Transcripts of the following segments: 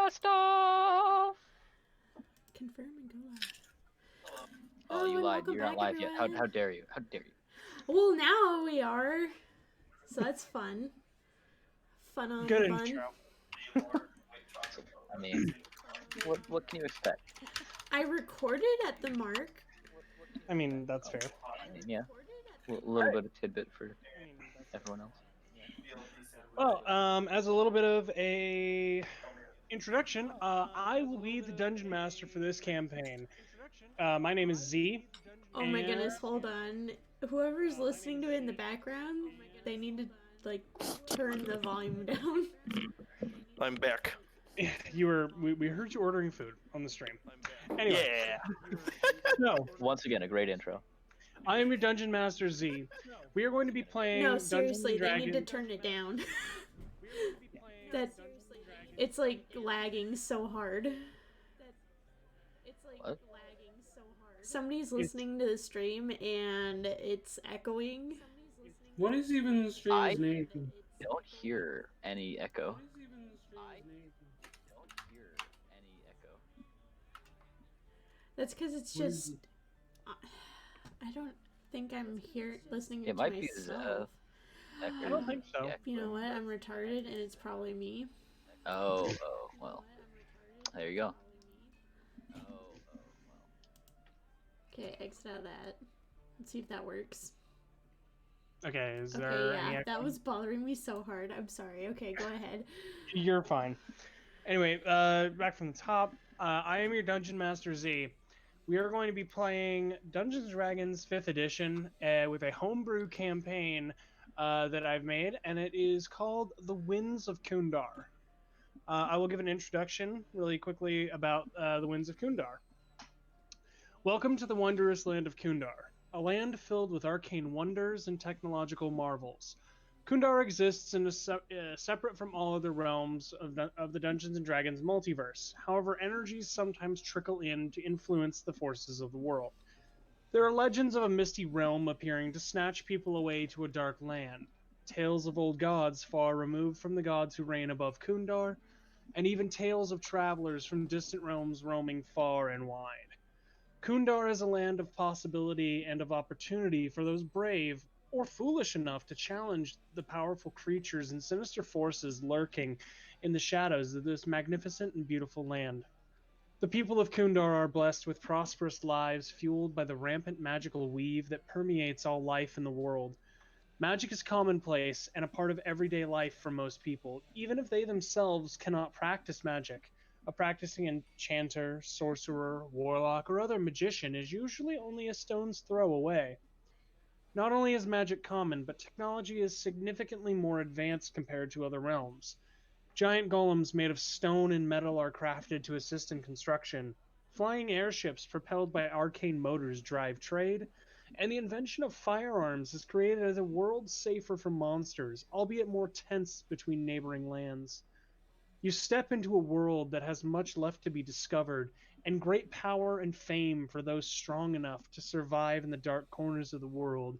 Blast off! Confirm and go live. Oh, you and lied. welcome You're not back, live yet. everyone. How dare you? How dare you? Well, now we are. So that's fun. Fun on Good the bun. intro. I mean, what can you expect? I recorded at the mark. I mean, that's fair. I mean, yeah, a little bit of tidbit for everyone else. Well, as a little bit of a introduction, I will be the dungeon master for this campaign. My name is Z. Oh my goodness, hold on. Whoever's listening to it in the background, they need to, like, turn the volume down. I'm back. We heard you ordering food on the stream. Anyway, Yeah. so Once again, a great intro. I am your dungeon master Z. We are going to be playing No, Dungeons seriously, and they Dragons. need to turn it down. That it's like lagging so hard. What? Somebody's listening to the stream and it's echoing. What is even the stream's name? Don't hear any echo. What is even the stream's name? That's because it's What is just. I don't think I'm here listening It to might be myself. echo. I don't think so. You know what? I'm retarded and it's probably me. Oh, well. There you go. Okay, exit out of that. Let's see if that works. Okay, is there Okay, any yeah, echo? that was bothering me so hard. I'm sorry. Okay, go ahead. You're fine. Anyway, back from the top. I am your Dungeon Master Z. We are going to be playing Dungeons and Dragons 5th Edition with a homebrew campaign that I've made, and it is called The Winds of Kuundarr. I will give an introduction really quickly about the Winds of Kuundarr. Welcome to the wondrous land of Kuundarr, a land filled with arcane wonders and technological marvels. Kuundarr exists in separate from all other realms of the Dungeons & Dragons multiverse. However, energies sometimes trickle in to influence the forces of the world. There are legends of a misty realm appearing to snatch people away to a dark land, tales of old gods far removed from the gods who reign above Kuundarr, and even tales of travelers from distant realms roaming far and wide. Kuundarr is a land of possibility and of opportunity for those brave or foolish enough to challenge the powerful creatures and sinister forces lurking in the shadows of this magnificent and beautiful land. The people of Kuundarr are blessed with prosperous lives fueled by the rampant magical weave that permeates all life in the world. Magic is commonplace and a part of everyday life for most people, even if they themselves cannot practice magic. A practicing enchanter, sorcerer, warlock, or other magician is usually only a stone's throw away. Not only is magic common, but technology is significantly more advanced compared to other realms. Giant golems made of stone and metal are crafted to assist in construction. Flying airships propelled by arcane motors drive trade, and the invention of firearms has created a world safer from monsters, albeit more tense between neighboring lands. You step into a world that has much left to be discovered, and great power and fame for those strong enough to survive in the dark corners of the world,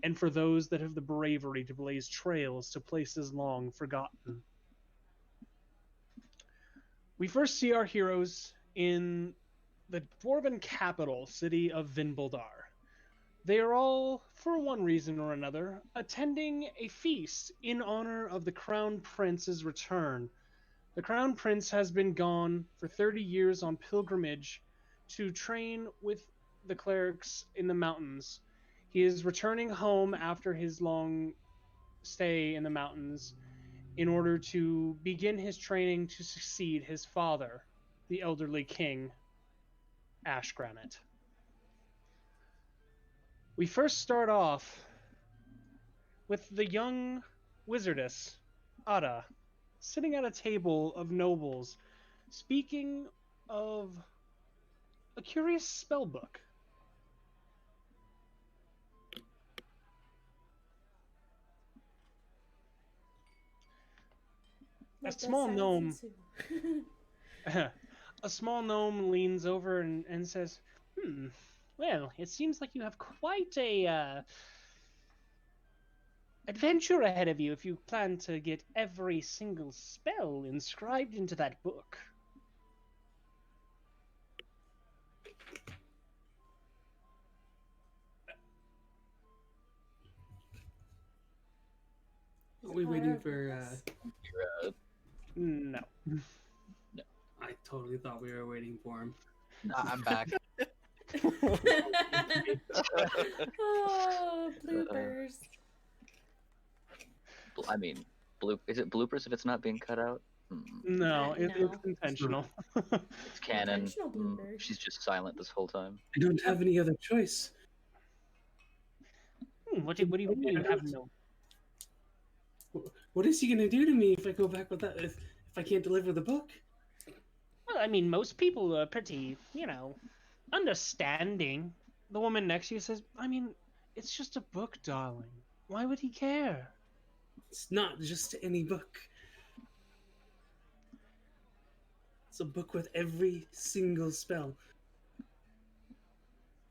and for those that have the bravery to blaze trails to places long forgotten. We first see our heroes in the dwarven capital city of Vinbaldar. They are all, for one reason or another, attending a feast in honor of the Crown Prince's return. The Crown Prince has been gone for 30 years on pilgrimage to train with the clerics in the mountains. He is returning home after his long stay in the mountains in order to begin his training to succeed his father, the elderly king, Ashgranite. We first start off with the young wizardess, Ada, sitting at a table of nobles, speaking of a curious spell book. A small gnome a small gnome leans over and says, well, it seems like you have quite a adventure ahead of you if you plan to get every single spell inscribed into that book. Are we waiting for? No. I totally thought we were waiting for him. I'm back. Oh, bloopers. I mean, is it bloopers if it's not being cut out? No, No. it's intentional. It's canon. Intentional bloopers. She's just silent this whole time. I don't have any other choice. What do you mean you have no? What is he gonna do to me if I go back with that? If I can't deliver the book? Well, I mean, most people are pretty, understanding. The woman next to you says, I mean, it's just a book, darling. Why would he care? It's not just any book. It's a book with every single spell.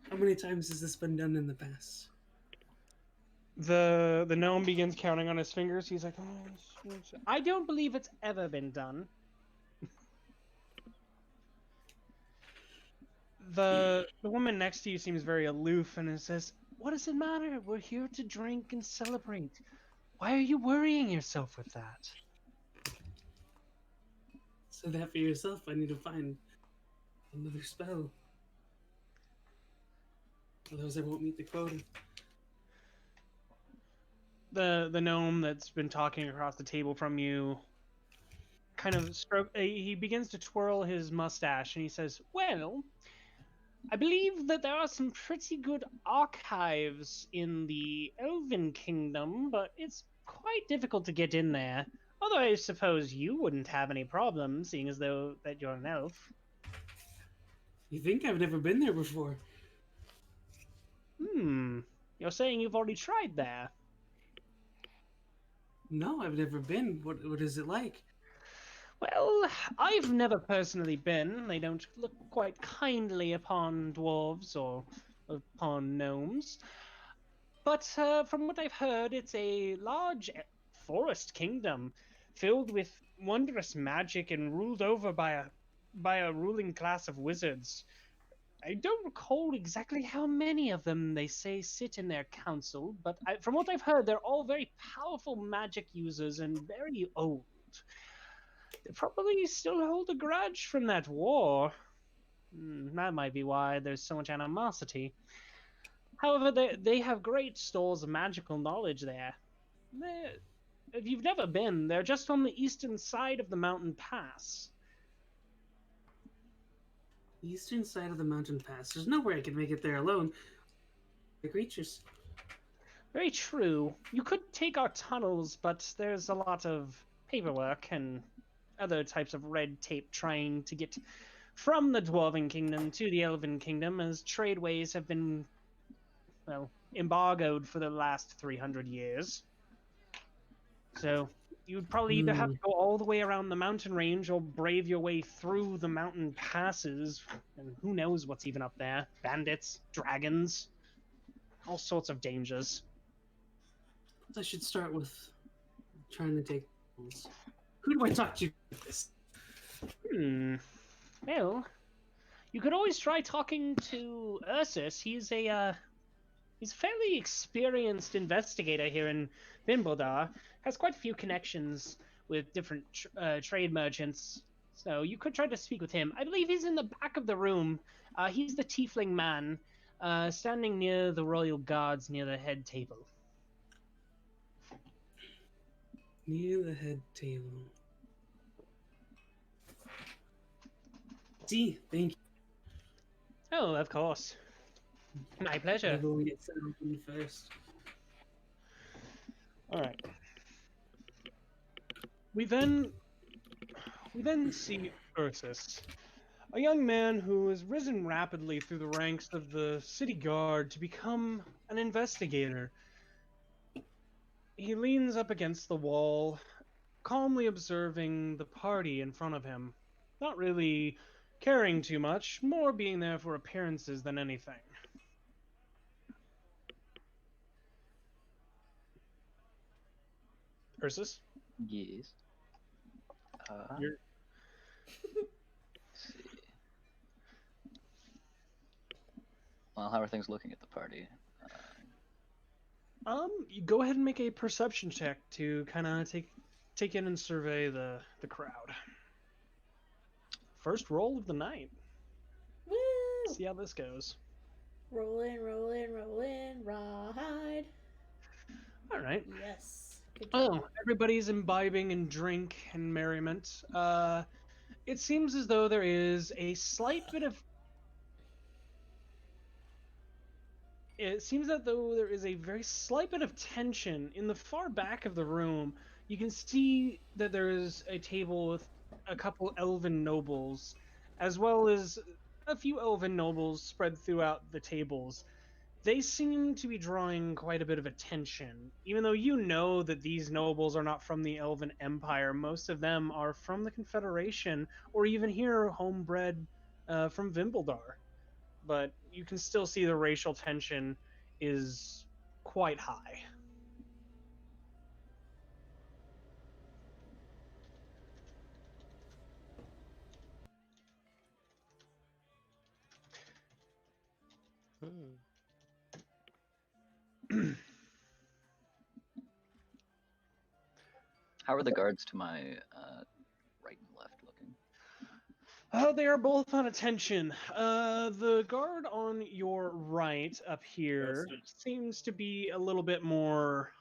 How many times has this been done in the past? The gnome begins counting on his fingers. He's like, I don't believe it's ever been done. The woman next to you seems very aloof and says, what does it matter? We're here to drink and celebrate. Why are you worrying yourself with that? So that for yourself, I need to find another spell. Otherwise I won't meet the quota. The gnome that's been talking across the table from you kind of he begins to twirl his mustache and he says, well, I believe that there are some pretty good archives in the Elven Kingdom, but it's quite difficult to get in there. Although I suppose you wouldn't have any problem, seeing as though that you're an elf. You think I've never been there before? You're saying you've already tried there? No, I've never been. What is it like? Well, I've never personally been. They don't look quite kindly upon dwarves or upon gnomes. But from what I've heard, it's a large forest kingdom filled with wondrous magic and ruled over by a ruling class of wizards. I don't recall exactly how many of them they say sit in their council, but from what I've heard, they're all very powerful magic users and very old. They probably still hold a grudge from that war. That might be why there's so much animosity. However, they have great stores of magical knowledge there. If you've never been, they're just on the eastern side of the mountain pass. Eastern side of the mountain pass. There's no way I could make it there alone. The creatures. Very true. You could take our tunnels, but there's a lot of paperwork and other types of red tape trying to get from the Dwarven Kingdom to the Elven Kingdom, as tradeways have been, embargoed for the last 300 years. So you'd probably either have to go all the way around the mountain range or brave your way through the mountain passes, and who knows what's even up there. Bandits, dragons, all sorts of dangers. I should start with trying to take those. Who do I talk to with this? Well, you could always try talking to Ursus. He's a fairly experienced investigator here in Bimbledar. Has quite a few connections with different trade merchants. So you could try to speak with him. I believe he's in the back of the room. He's the tiefling man, standing near the royal guards near the head table. Near the head table. See, thank you. Oh, of course. My pleasure. Maybe we'll get settled in first. All right. We then see Ursus, a young man who has risen rapidly through the ranks of the city guard to become an investigator. He leans up against the wall, calmly observing the party in front of him, not really caring too much, more being there for appearances than anything. Ursus? Yes. You're... Let's see. Well, how are things looking at the party? You go ahead and make a perception check to kind of take in and survey the crowd. First roll of the night. Woo! See how this goes. Rollin', rollin', rollin', rawhide. All right. Yes. Good job. Oh, everybody's imbibing in drink and merriment. It seems as though there is a slight bit of. It seems that though there is a very slight bit of tension in the far back of the room. You can see that there is a table with a couple elven nobles, as well as a few elven nobles spread throughout the tables. They seem to be drawing quite a bit of attention, even though you know that these nobles are not from the Elven Empire. Most of them are from the Confederation, or even here, homebred from Vimbledar. But you can still see the racial tension is quite high. How are the guards to my right and left looking? They are both on attention. The guard on your right up here seems to be a little bit more.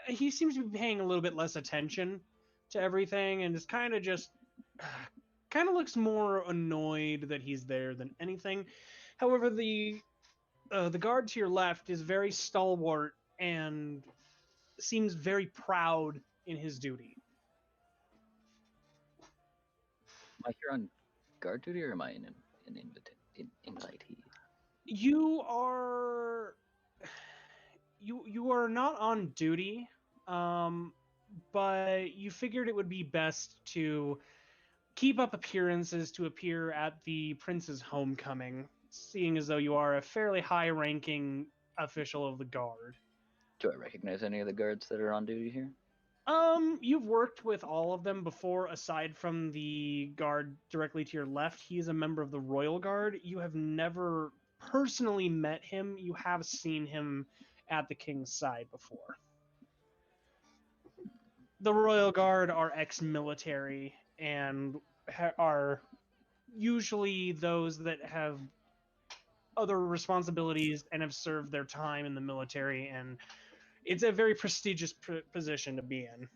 He seems to be paying a little bit less attention to everything, and is kind of just kind of looks more annoyed that he's there than anything. However, the guard to your left is very stalwart and seems very proud in his duty. Am I here on guard duty or am I an invitee? You are you are not on duty, but you figured it would be best to keep up appearances to appear at the prince's homecoming, seeing as though you are a fairly high-ranking official of the guard. Do I recognize any of the guards that are on duty here? You've worked with all of them before, aside from the guard directly to your left. He is a member of the Royal Guard. You have never personally met him. You have seen him at the king's side before. The Royal Guard are ex-military and are usually those that have other responsibilities and have served their time in the military, and it's a very prestigious position to be in.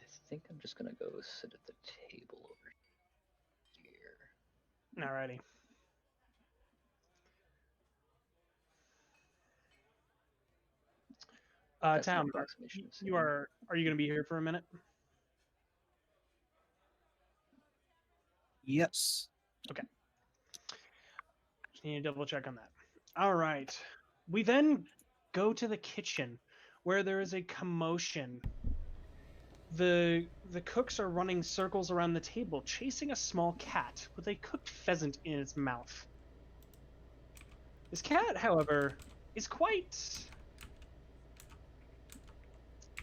I think I'm just gonna go sit at the table over here. Alrighty. That's an Town, approximation of you are you going to be here for a minute? Yes. Just need to double check on that. All right. We then go to the kitchen, where there is a commotion. The cooks are running circles around the table, chasing a small cat with a cooked pheasant in its mouth. This cat, however, is quite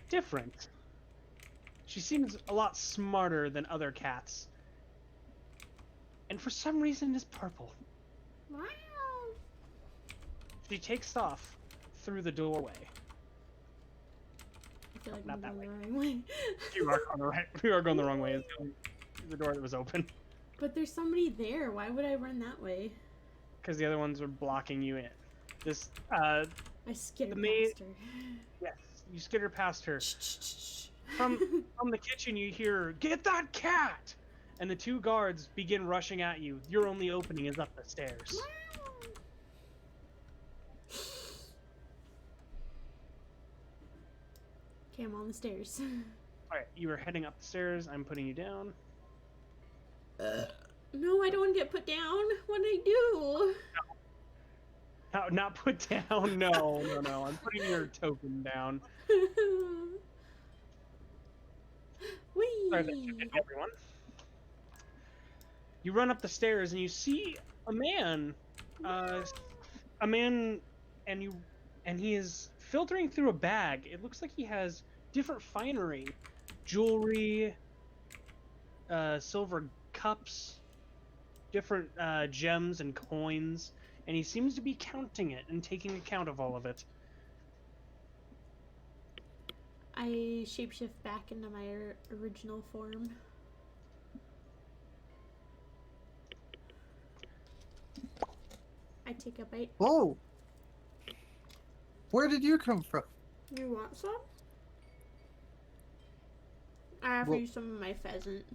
different. She seems a lot smarter than other cats. And for some reason is purple. Wow. She takes off through the doorway. I feel like Not I'm that going the wrong way. You are going the right. You are going the wrong way. It's the door that was open. But there's somebody there. Why would I run that way? Because the other ones are blocking you in. This I skipped past her. yes, you skitter past her. Shh, shh, shh. From the kitchen, you hear, "Get that cat!" And the two guards begin rushing at you. Your only opening is up the stairs. Okay, I'm on the stairs. All right, you are heading up the stairs. I'm putting you down. No, I don't want to get put down. What did I do? No, not put down. No. I'm putting your token down. Whee! Sorry, that you did, everyone. You run up the stairs and you see a man, and he is filtering through a bag. It looks like he has different finery, jewelry, silver cups, different gems and coins. and he seems to be counting it and taking account of all of it. I shapeshift back into my original form. I take a bite. Whoa! Where did you come from? You want some? I offer Well- you some of my pheasant.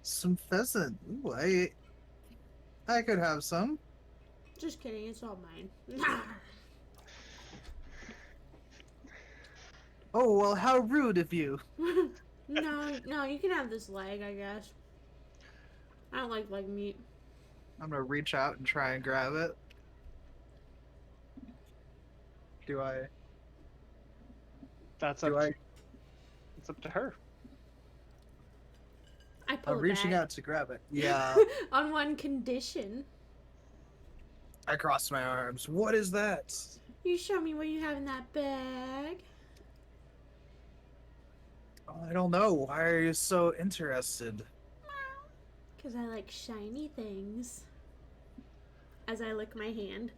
Some pheasant. Ooh, I could have some. Just kidding, it's all mine. Oh, well, how rude of you. No, you can have this leg, I guess. I don't like leg meat. I'm gonna reach out and try and grab it. Do I? That's Do up. I? It's up to her. I pull I'm it reaching back. out to grab it. Yeah. On one condition. I cross my arms. What is that? You show me what you have in that bag. I don't know. Why are you so interested? Because I like shiny things. As I lick my hand.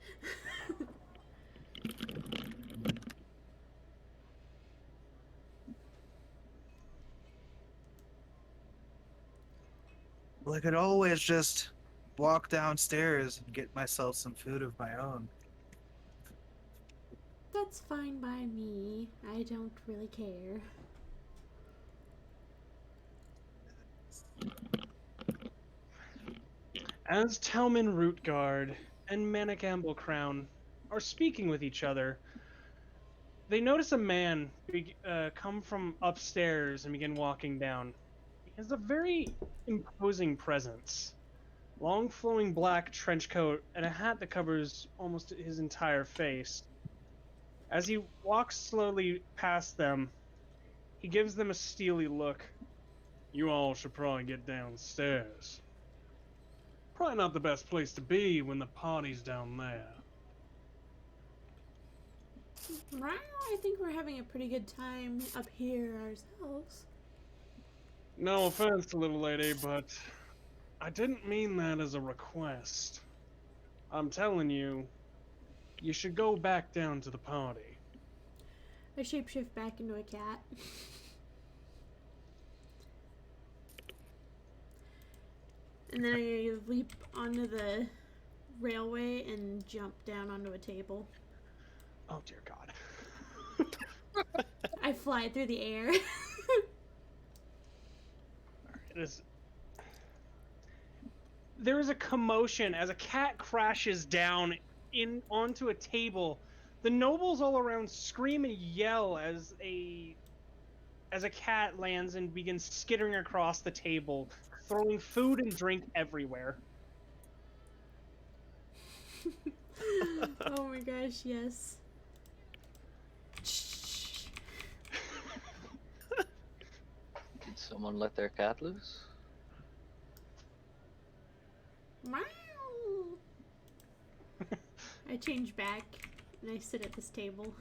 Well, I could always just walk downstairs and get myself some food of my own. That's fine by me. I don't really care. As Talman Rootguard and Manic Amblecrown are speaking with each other, they notice a man come from upstairs and begin walking down. He has a very imposing presence. Long flowing black trench coat and a hat that covers almost his entire face. As he walks slowly past them, he gives them a steely look. You all should probably get downstairs. Probably not the best place to be when the party's down there. Right, I think we're having a pretty good time up here ourselves. No offense, little lady, but I didn't mean that as a request. I'm telling you, you should go back down to the party. I shapeshift back into a cat. And then I leap onto the railway and jump down onto a table. Oh dear God. I fly through the air. It is. There is a commotion as a cat crashes down onto a table. The nobles all around scream and yell as a cat lands and begins skittering across the table, throwing food and drink everywhere. Oh my gosh, yes. Did someone let their cat loose? Meow. I change back and I sit at this table.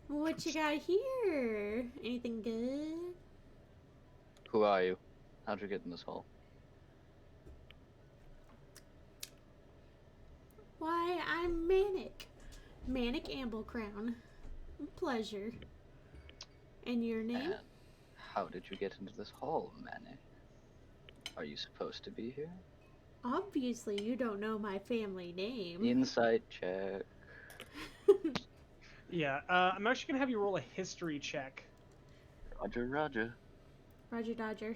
What you got here? Anything good? Who are you? How'd you get in this hole? Why, I'm Manic. Manic Amblecrown. Pleasure. And your name? And how did you get into this hole, Manic? Are you supposed to be here? Obviously, you don't know my family name. Insight check. Yeah, I'm actually gonna have you roll a history check. Roger, Roger. Roger Dodger.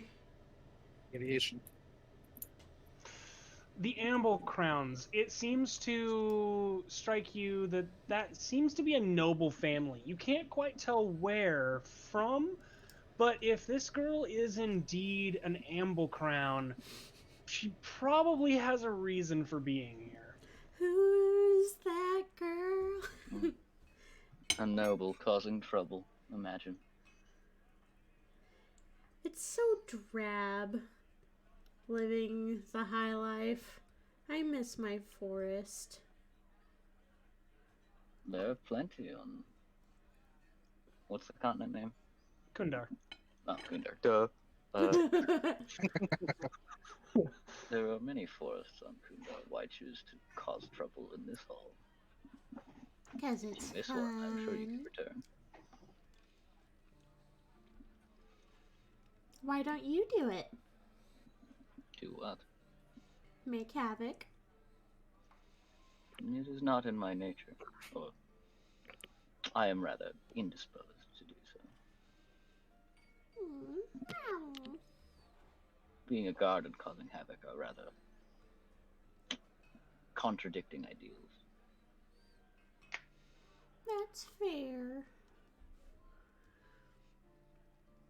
Aviation. The Amble Crowns. It seems to strike you that that seems to be a noble family. You can't quite tell where from, but if this girl is indeed an Amble Crown, she probably has a reason for being here. Who's that girl? A noble causing trouble, imagine. It's so drab. Living the high life. I miss my forest. There are plenty on... What's the continent name? Kuundarr. Kuundarr, duh. There are many forests on Kuundarr. Why choose to cause trouble in this hall? Because If it's you miss one, I'm sure you can fun. return. Why don't you do it? Do what? Make havoc. It is not in my nature. Or I am rather indisposed to do so. Mm. Being a guard and causing havoc are rather contradicting ideals. That's fair.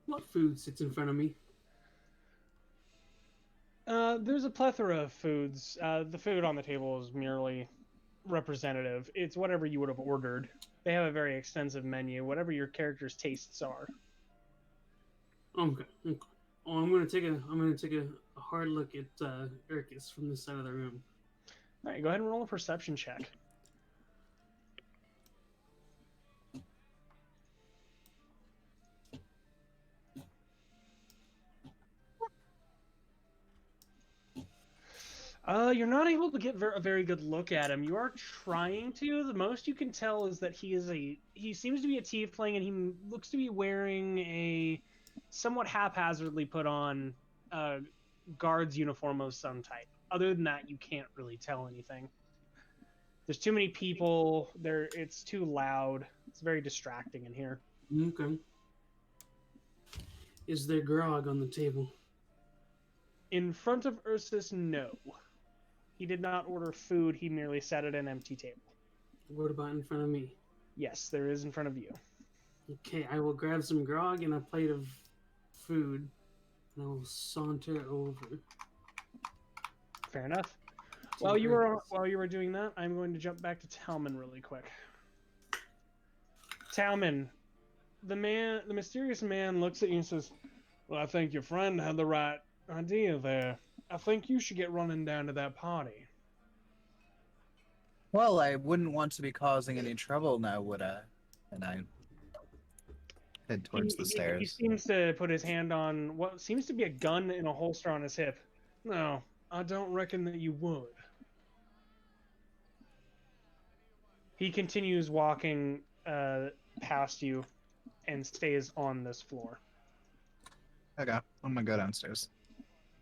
What food sits in front of me? There's a plethora of foods. The food on the table is merely representative. It's whatever you would have ordered. They have a very extensive menu, whatever your character's tastes are. Okay. Oh, I'm gonna take a hard look at Urkus from this side of the room. All right, go ahead and roll a perception check. You're not able to get a very good look at him. You are trying to. The most you can tell is that he seems to be a tiefling, and he looks to be wearing a somewhat haphazardly put on guard's uniform of some type. Other than that, you can't really tell anything. There's too many people. It's too loud. It's very distracting in here. Okay. Is there grog on the table? In front of Ursus, no. He did not order food. He merely sat at an empty table. What about in front of me? Yes, there is in front of you. Okay, I will grab some grog and a plate of food, and I will saunter over. Fair enough. to While you Urkus. were doing that, I'm going to jump back to Talman really quick. Talman, the mysterious man looks at you and says, "Well, I think your friend had the right idea there. I think you should get running down to that party." Well, I wouldn't want to be causing any trouble now, would I? And I head towards the He stairs. seems to put his hand on what seems to be a gun in a holster on his hip. "No, I don't reckon that you would." He continues walking past you and stays on this floor. Okay, I'm gonna go downstairs.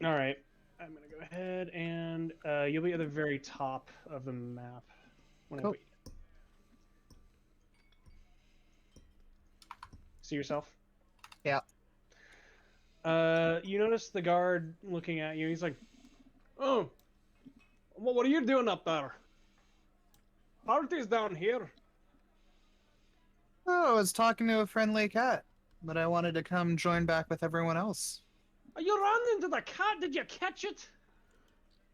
All right, I'm gonna go ahead and you'll be at the very top of the map. When Cool. See yourself? Yeah. You notice the guard looking at you. He's like, "Oh, well, what are you doing up there? Party's down here." Oh, I was talking to a friendly cat, but I wanted to come join back with everyone else. You ran into the cat. Did you catch it?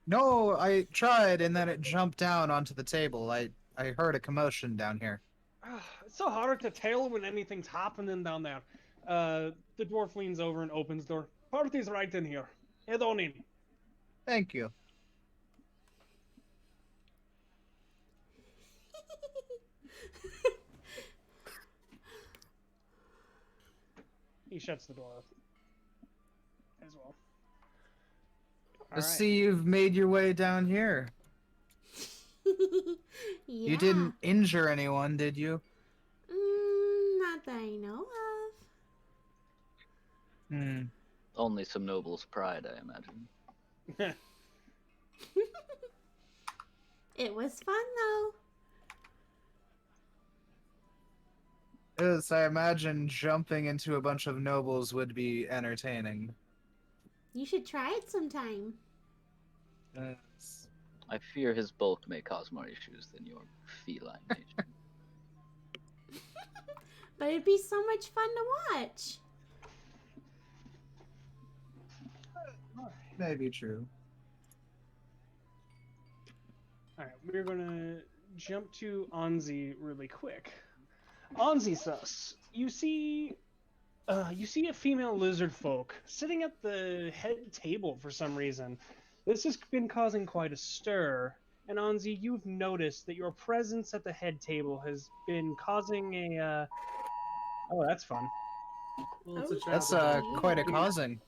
No, I tried, and then it jumped down onto the table. I heard a commotion down here. It's so hard to tell when anything's happening down there. The dwarf leans over and opens the door. "Party's right in here. Head on in." Thank you. He shuts the door up as well. I see you've made your way down here. Yeah. You didn't injure anyone, did you? Not that I know of. Hmm. Only some noble's pride, I imagine. It was fun though. Yes, I imagine jumping into a bunch of nobles would be entertaining. You should try it sometime. Yes. I fear his bulk may cause more issues than your feline nature. But it'd be so much fun to watch. Maybe true. All right, we're gonna jump to Anzi really quick. Anzi sus, you see a female lizard folk sitting at the head table for some reason. This has been causing quite a stir, and Anzi, you've noticed that your presence at the head table has been causing a. Oh, that's fun. Well, it's a That's trap. quite a causing.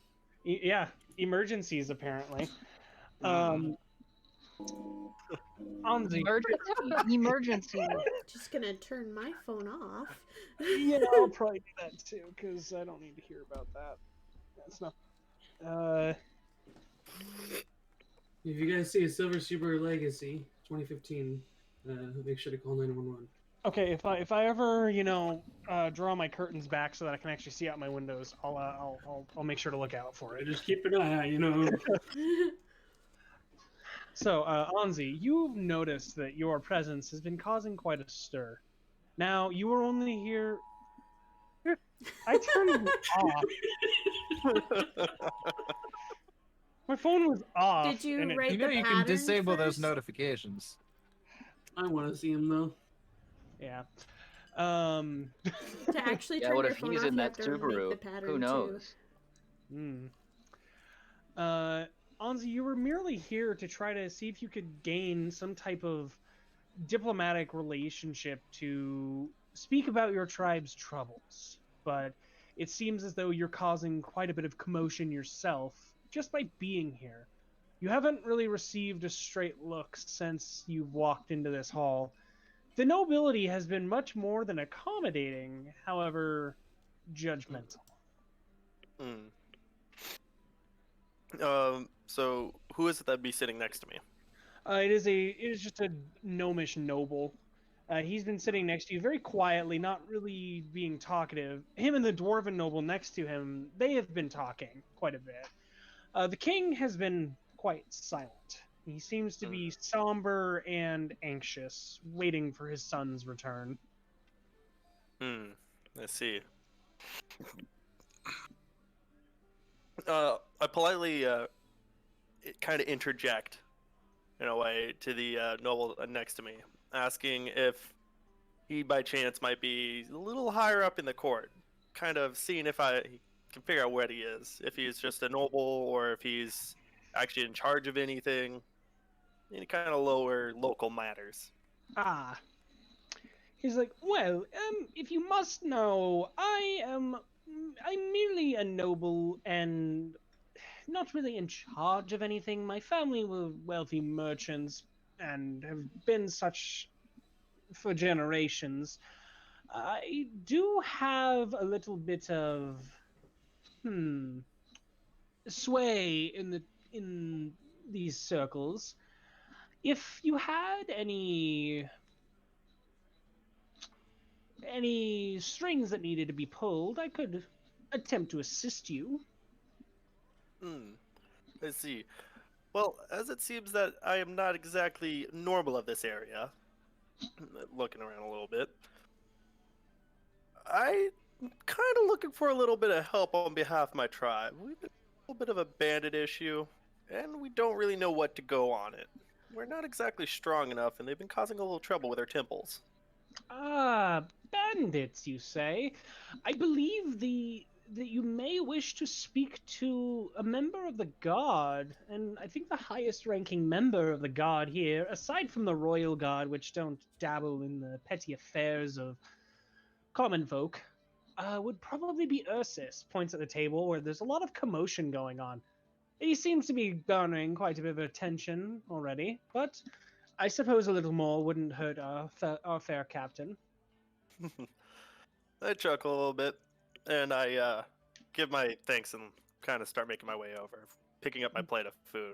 Yeah, emergencies apparently. Hmm. Anzi, Emergency. Just gonna turn my phone off. yeah, I'll probably do that too because I don't need to hear about that. That's not. If you guys see a Silver Super Legacy 2015, make sure to call 911. Okay, if I ever draw my curtains back so that I can actually see out my windows, I'll make sure to look out for it. Just keep an eye out, you know. So, Anzi, you've noticed that your presence has been causing quite a stir. Now, you were only here. I turned it off. My phone was off. Did you and it, write You know the you can patterns disable those first? notifications. I want to see him though. Yeah. To actually Yeah, turn what your if phone he's off, in you that have to make Subaru? the pattern Who too. knows? Hmm. Anzi, you were merely here to try to see if you could gain some type of diplomatic relationship to speak about your tribe's troubles. But it seems as though you're causing quite a bit of commotion yourself just by being here. You haven't really received a straight look since you've walked into this hall. The nobility has been much more than accommodating, however, judgmental. Hmm. So who is it that'd be sitting next to me? It is just a gnomish noble. He's been sitting next to you very quietly, not really being talkative. Him and the dwarven noble next to him, they have been talking quite a bit. The king has been quite silent. He seems to be somber and anxious, waiting for his son's return. Hmm. I see. I politely kind of interject in a way to the noble next to me, asking if he by chance might be a little higher up in the court, kind of seeing if I can figure out where he is, if he's just a noble or if he's actually in charge of anything, any kind of lower local matters. Ah, he's like, well, if you must know, I'm merely a noble and not really in charge of anything. My family were wealthy merchants and have been such for generations. I do have a little bit of hmm sway in these circles. If you had any strings that needed to be pulled, I could attempt to assist you. Hmm. I see. Well, as it seems that I am not exactly normal of this area, looking around a little bit, I'm kind of looking for a little bit of help on behalf of my tribe. We've been a little bit of a bandit issue, and we don't really know what to go on it. We're not exactly strong enough, and they've been causing a little trouble with our temples. Ah, bandits, you say? I believe that you may wish to speak to a member of the guard, and I think the highest ranking member of the guard here, aside from the royal guard, which don't dabble in the petty affairs of common folk, would probably be Ursus. Points at the table where there's a lot of commotion going on. He seems to be garnering quite a bit of attention already, but I suppose a little more wouldn't hurt our fair captain. I chuckle a little bit, and I give my thanks and kind of start making my way over, picking up my plate of food.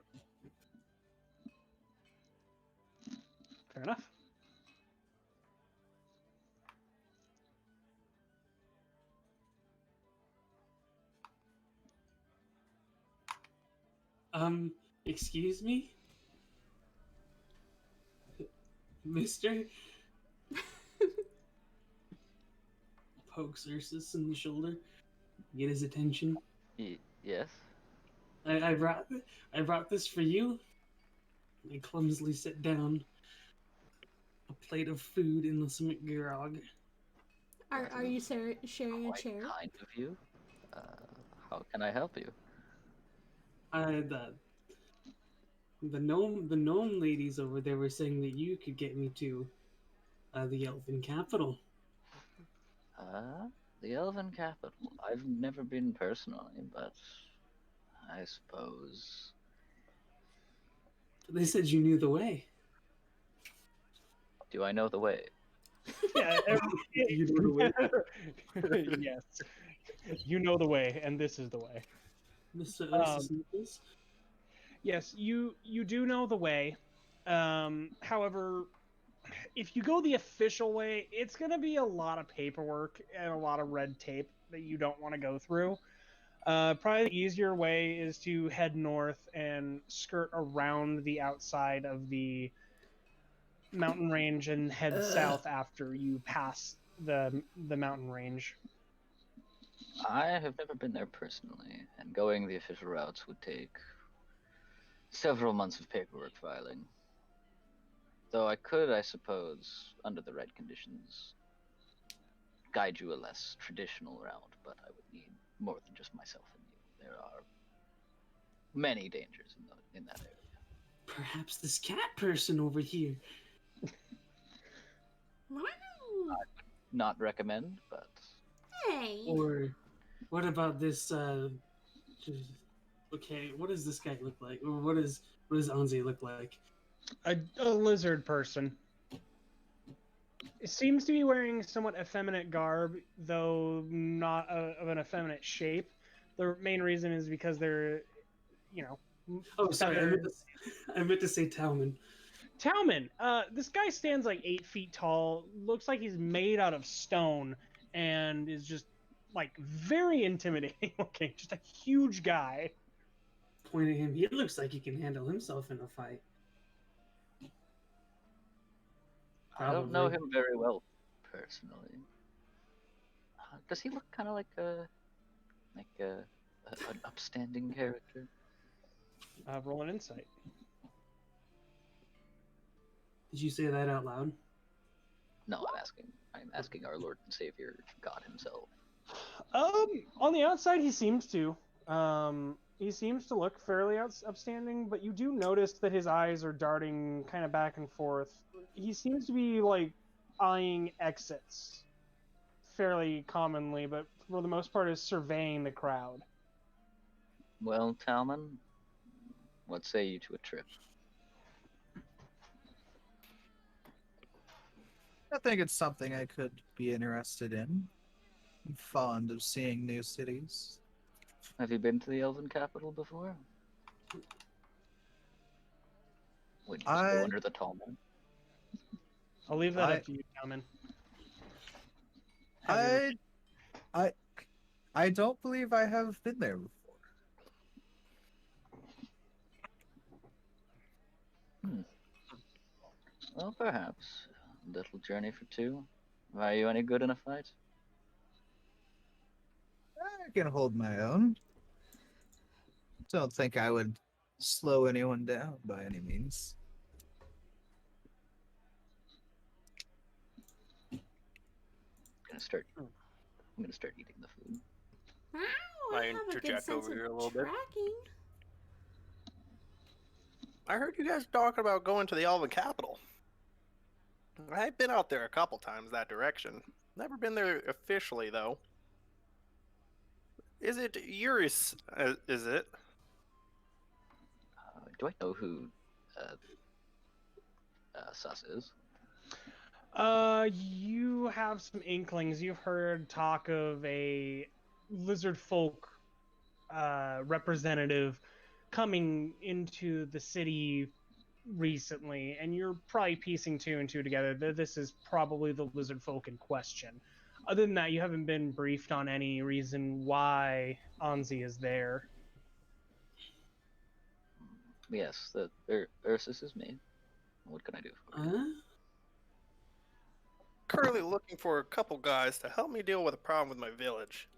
Fair enough. Excuse me, Mister. Pokes Ursus in the shoulder, get his attention. Yes. I brought this for you. I clumsily set down a plate of food and some grog. Are you sharing a Quite chair? kind of you. Uh, how can I help you? The gnome ladies over there were saying that you could get me to the elven capital. The Elven Capital. I've never been personally, but I suppose. They said you knew the way. Do I know the way? Yeah. You know the way. Yes. You know the way, and this is the way. Mr. Um, Ursus Nicholas? Yes, you do know the way. However, if you go the official way, it's going to be a lot of paperwork and a lot of red tape that you don't want to go through. Probably the easier way is to head north and skirt around the outside of the mountain range and head south after you pass the mountain range. I have never been there personally, and going the official routes would take several months of paperwork filing. Though I could, I suppose, under the right conditions, guide you a less traditional route, but I would need more than just myself and you. There are many dangers in that area. Perhaps this cat person over here. Wow. Not recommend, but Hey. Or what about this okay, what does this guy look like? Or what does Anzi look like? A lizard person. It seems to be wearing somewhat effeminate garb, though not of an effeminate shape. The main reason is because they're, you know. Oh, sorry, I meant to say Talman. Talman, this guy stands like 8 feet tall, looks like he's made out of stone, and is just like very intimidating looking. Just a huge guy. Point at him. He looks like he can handle himself in a fight. I don't know Probably. him very well personally. Does he look kind of like an upstanding character? Roll an insight. Did you say that out loud? No, I'm asking our Lord and Savior, God Himself. On the outside, he seems to. He seems to look fairly upstanding, but you do notice that his eyes are darting kind of back and forth. He seems to be like eyeing exits fairly commonly, but for the most part is surveying the crowd. Well, Talman, what say you to a trip? I think it's something I could be interested in. I'm fond of seeing new cities. Have you been to the Elven capital before? Would you just go under the Tallman? I'll leave that up to you, Talman. I don't believe I have been there before. Well, perhaps. A little journey for two. Are you any good in a fight? I can hold my own. Don't think I would slow anyone down by any means. I'm gonna start eating the food. Wow, I I have a good interject sense over of here a little bit. tracking. I heard you guys talking about going to the Elven capital. I've been out there a couple times that direction. Never been there officially, though. Is it Eurus? Is it? Do I know who Sus is? You have some inklings. You've heard talk of a lizard folk representative coming into the city recently, and you're probably piecing two and two together that this is probably the lizard folk in question. Other than that, you haven't been briefed on any reason why Anzi is there. Yes, Ursus is me. What can I do for you? Huh? Currently looking for a couple guys to help me deal with a problem with my village.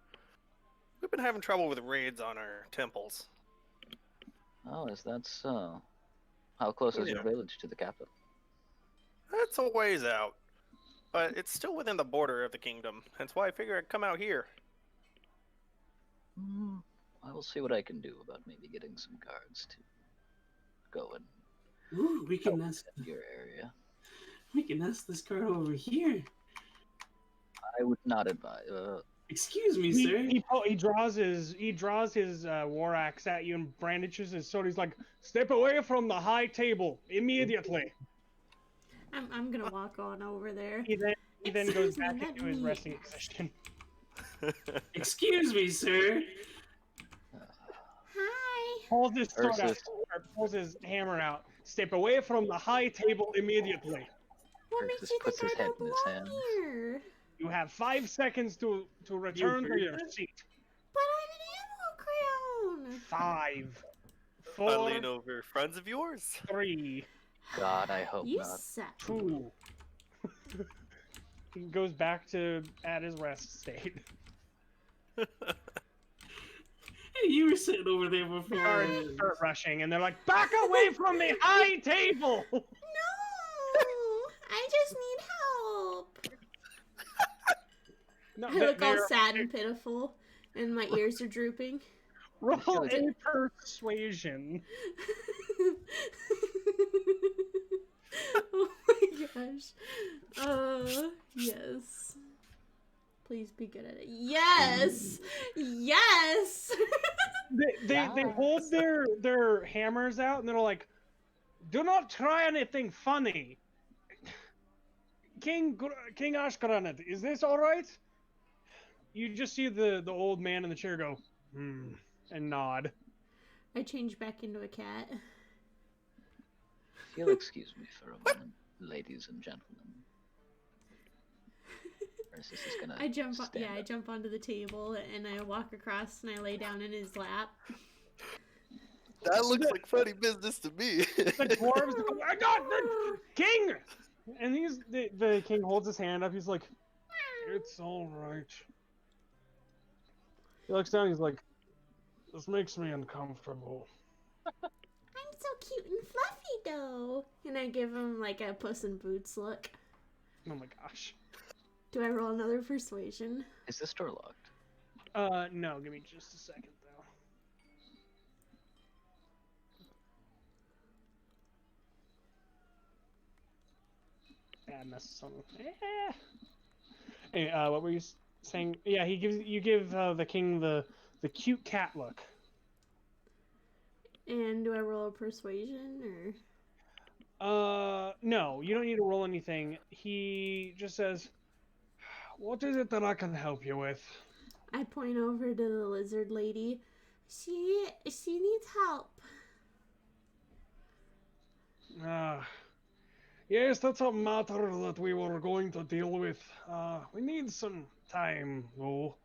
We've been having trouble with raids on our temples. Oh, is that so? How close is your village to the capital? That's a ways out, but it's still within the border of the kingdom. Hence why I figure I'd come out here. I will see what I can do about maybe getting some guards to go and Ooh, we can ask. your area. We can ask this guard over here. I would not advise. Excuse me, sir. He draws his war axe at you and brandishes his sword. He's like, "Step away from the high table immediately." I'm gonna walk on over there. He then goes Excuse me, back let into his me- resting position. Excuse me, sir. Hi. Pulls his sword out, Ursus. or pulls his hammer out. Step away from the high table immediately. What makes Ursus you puts think his I head don't in his belong hands. here? You have 5 seconds to return to heard your that? seat. But I'm an animal crown. 5, I lean 4, over. Friends of yours? 3, God, I hope You not. suck. 2. He goes back to at his rest state. Hey, you were sitting over there before. Start rushing, and they're like, "Back away from the high table!" No, I just need help. No, I look all they're- sad and pitiful, and my ears are drooping. Roll like a persuasion. Oh my gosh. Yes. Please be good at it. Yes! Yes! They hold their hammers out, and they're like, "Do not try anything funny." King Ashkaranet, is this all right? You just see the old man in the chair go, and nod. I change back into a cat. If you'll excuse me for a moment, ladies and gentlemen. Ursus is gonna I jump stand up. onto the table and I walk across and I lay down in his lap. That looks like funny business to me. The dwarves go, "I got the king!" And the king holds his hand up. He's like, "It's all right." He looks down. He's like, "This makes me uncomfortable." I'm so cute and fluffy though. And I give him like a Puss in Boots look. Oh my gosh. Do I roll another persuasion? Is this door locked? No. Give me just a second though. Madness. Hey, what were you saying? Yeah, you give the king the cute cat look. And do I roll a persuasion or? No, you don't need to roll anything. He just says, "What is it that I can help you with?" I point over to the lizard lady. She needs help. Yes, that's a matter that we were going to deal with. We need some time, though.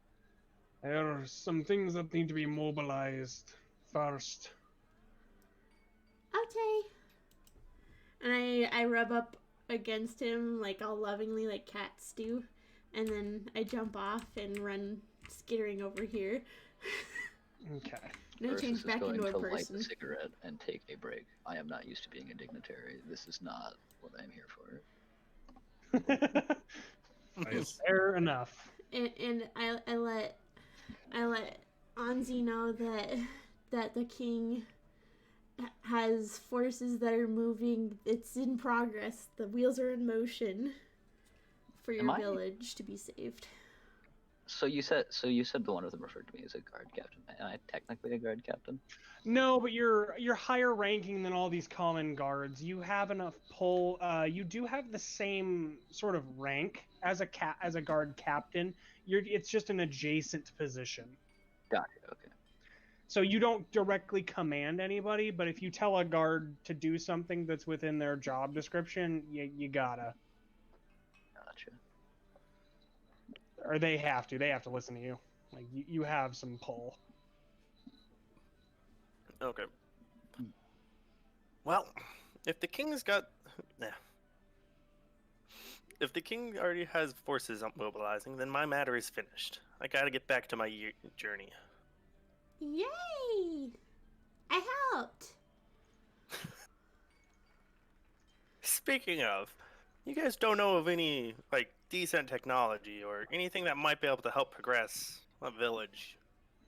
There are some things that need to be mobilized first. Okay. And I rub up against him like all lovingly like cats do. And then I jump off and run skittering over here. Okay. And I Ursus change is back going into a to light person. a cigarette and take a break. I am not used to being a dignitary. This is not what I'm here for. Nice. Fair enough. And I let Anzi know that the king has forces that are moving. It's in progress. The wheels are in motion for your Am I- village to be saved. So you said the one of them referred to me as a guard captain. Am I technically a guard captain? No, but you're higher ranking than all these common guards. You have enough pull. You do have the same sort of rank as a guard captain. It's just an adjacent position. Gotcha. Okay. So you don't directly command anybody, but if you tell a guard to do something that's within their job description, you gotta. Gotcha. Or they have to. They have to listen to you. Like you have some pull. Okay. Well, if the king's got, if the king already has forces mobilizing, then my matter is finished. I gotta get back to my journey. Yay! I helped. Speaking of, you guys don't know of any decent technology or anything that might be able to help progress a village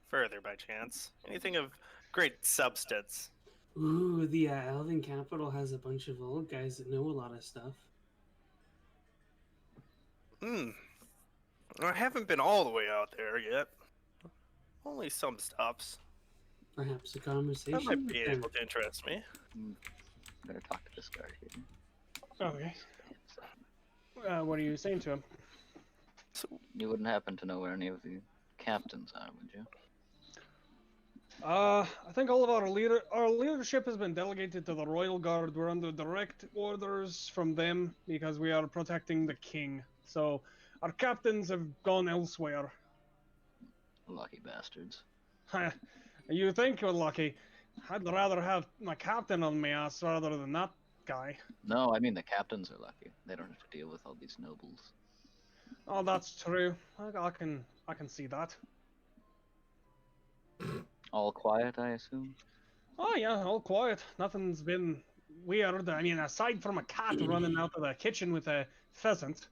further by chance? Anything of great substance? Ooh, the Elven capital has a bunch of old guys that know a lot of stuff. I haven't been all the way out there yet. Only some stops. Perhaps a That conversation. might be then. able to interest me. I'm gonna talk to this guard here. Okay. What are you saying to him? So, You wouldn't happen to know where any of the captains are, would you? I think all of our leadership has been delegated to the Royal Guard. We're under direct orders from them because we are protecting the king. So our captains have gone elsewhere. Lucky bastards. You think you're lucky? I'd rather have my captain on my ass rather than that guy. No, I mean the captains are lucky. They don't have to deal with all these nobles. Oh, that's true. I can see that. All quiet, I assume? Oh yeah, all quiet. Nothing's been weird. I mean, aside from a cat running out of the kitchen with a pheasant.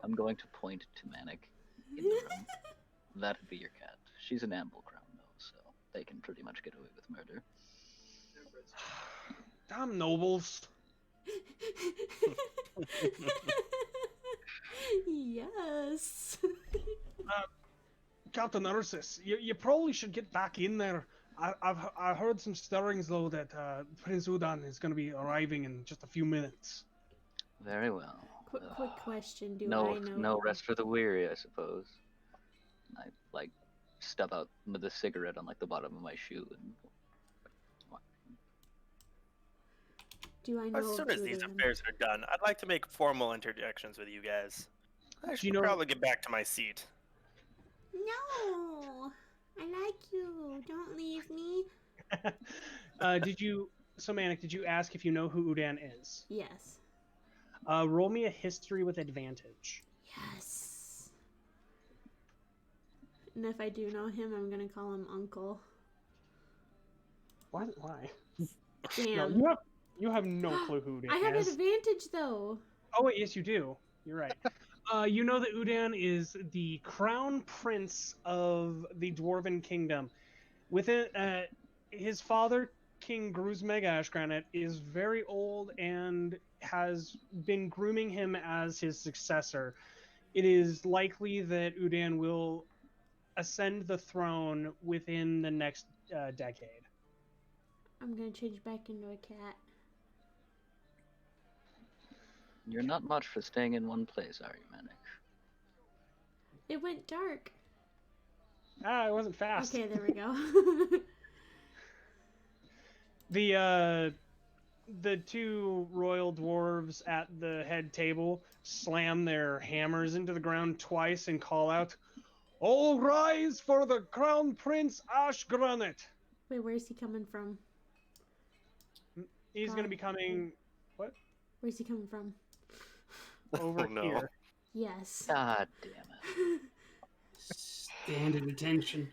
I'm going to point to Manic in the room. That'd be your cat. She's an Amble Crown, though, so they can pretty much get away with murder. Damn nobles. Yes. Captain Ursus, you probably should get back in there. I've heard some stirrings though that Prince Udan is going to be arriving in just a few minutes. Very well. Quick question. Do No, I know? no rest for the weary, I suppose. I like stub out the cigarette on like the bottom of my shoe and. Do I know? as soon as these Udan? affairs are done, I'd like to make formal interjections with you guys. I should know- probably get back to my seat. No, I like you. Don't leave me. Manic, did you ask if you know who Udan is? Yes. Roll me a history with advantage. Yes. And if I do know him, I'm gonna call him Uncle. Why? No, Damn. you have no clue who Udan I have an is. advantage though. Oh wait, yes you do. You're right. You know that Udan is the crown prince of the Dwarven Kingdom. Within his father, King Gruzmeg Ashgranite, is very old and has been grooming him as his successor. It is likely that Udan will ascend the throne within the next decade. I'm gonna change back into a cat. You're not much for staying in one place, are you, Manic? It went dark. Ah, it wasn't fast. Okay, there we go. The two royal dwarves at the head table slam their hammers into the ground twice and call out, "All rise for the Crown Prince Ashgranite!" Wait, where's he coming from? He's going to be coming Where's he coming from? over Oh, no. here. Yes. God damn it. Stand at attention.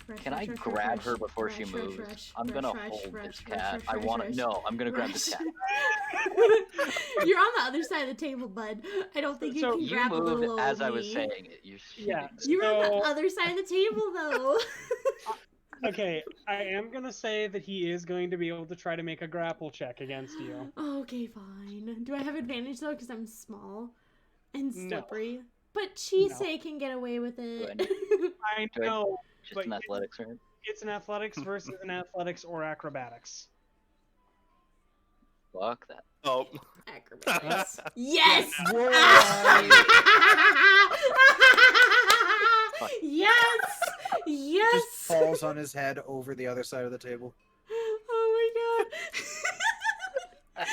Rush, Can rush, I rush, grab rush, her before rush, she rush, moves? rush, I'm rush, gonna rush, hold rush, this rush, cat. rush, I rush, want rush. to. No, I'm gonna grab this Rush. cat. You're on the other side of the table, bud. I don't think you So can You grab a moved little as old I was me. saying it. You're Yeah. shooting. You were on So- the other side of the table, though. Okay, I am going to say that he is going to be able to try to make a grapple check against you. Okay, fine. Do I have advantage though? Because I'm small and No. slippery. But Chise No. can get away with it. I Do I- know. Just But an athletics, right? It's an athletics versus an athletics or acrobatics. Fuck that. Oh, Acrobatics. Yes! Yes! Yes! Just falls on his head over the other side of the table. Oh my god.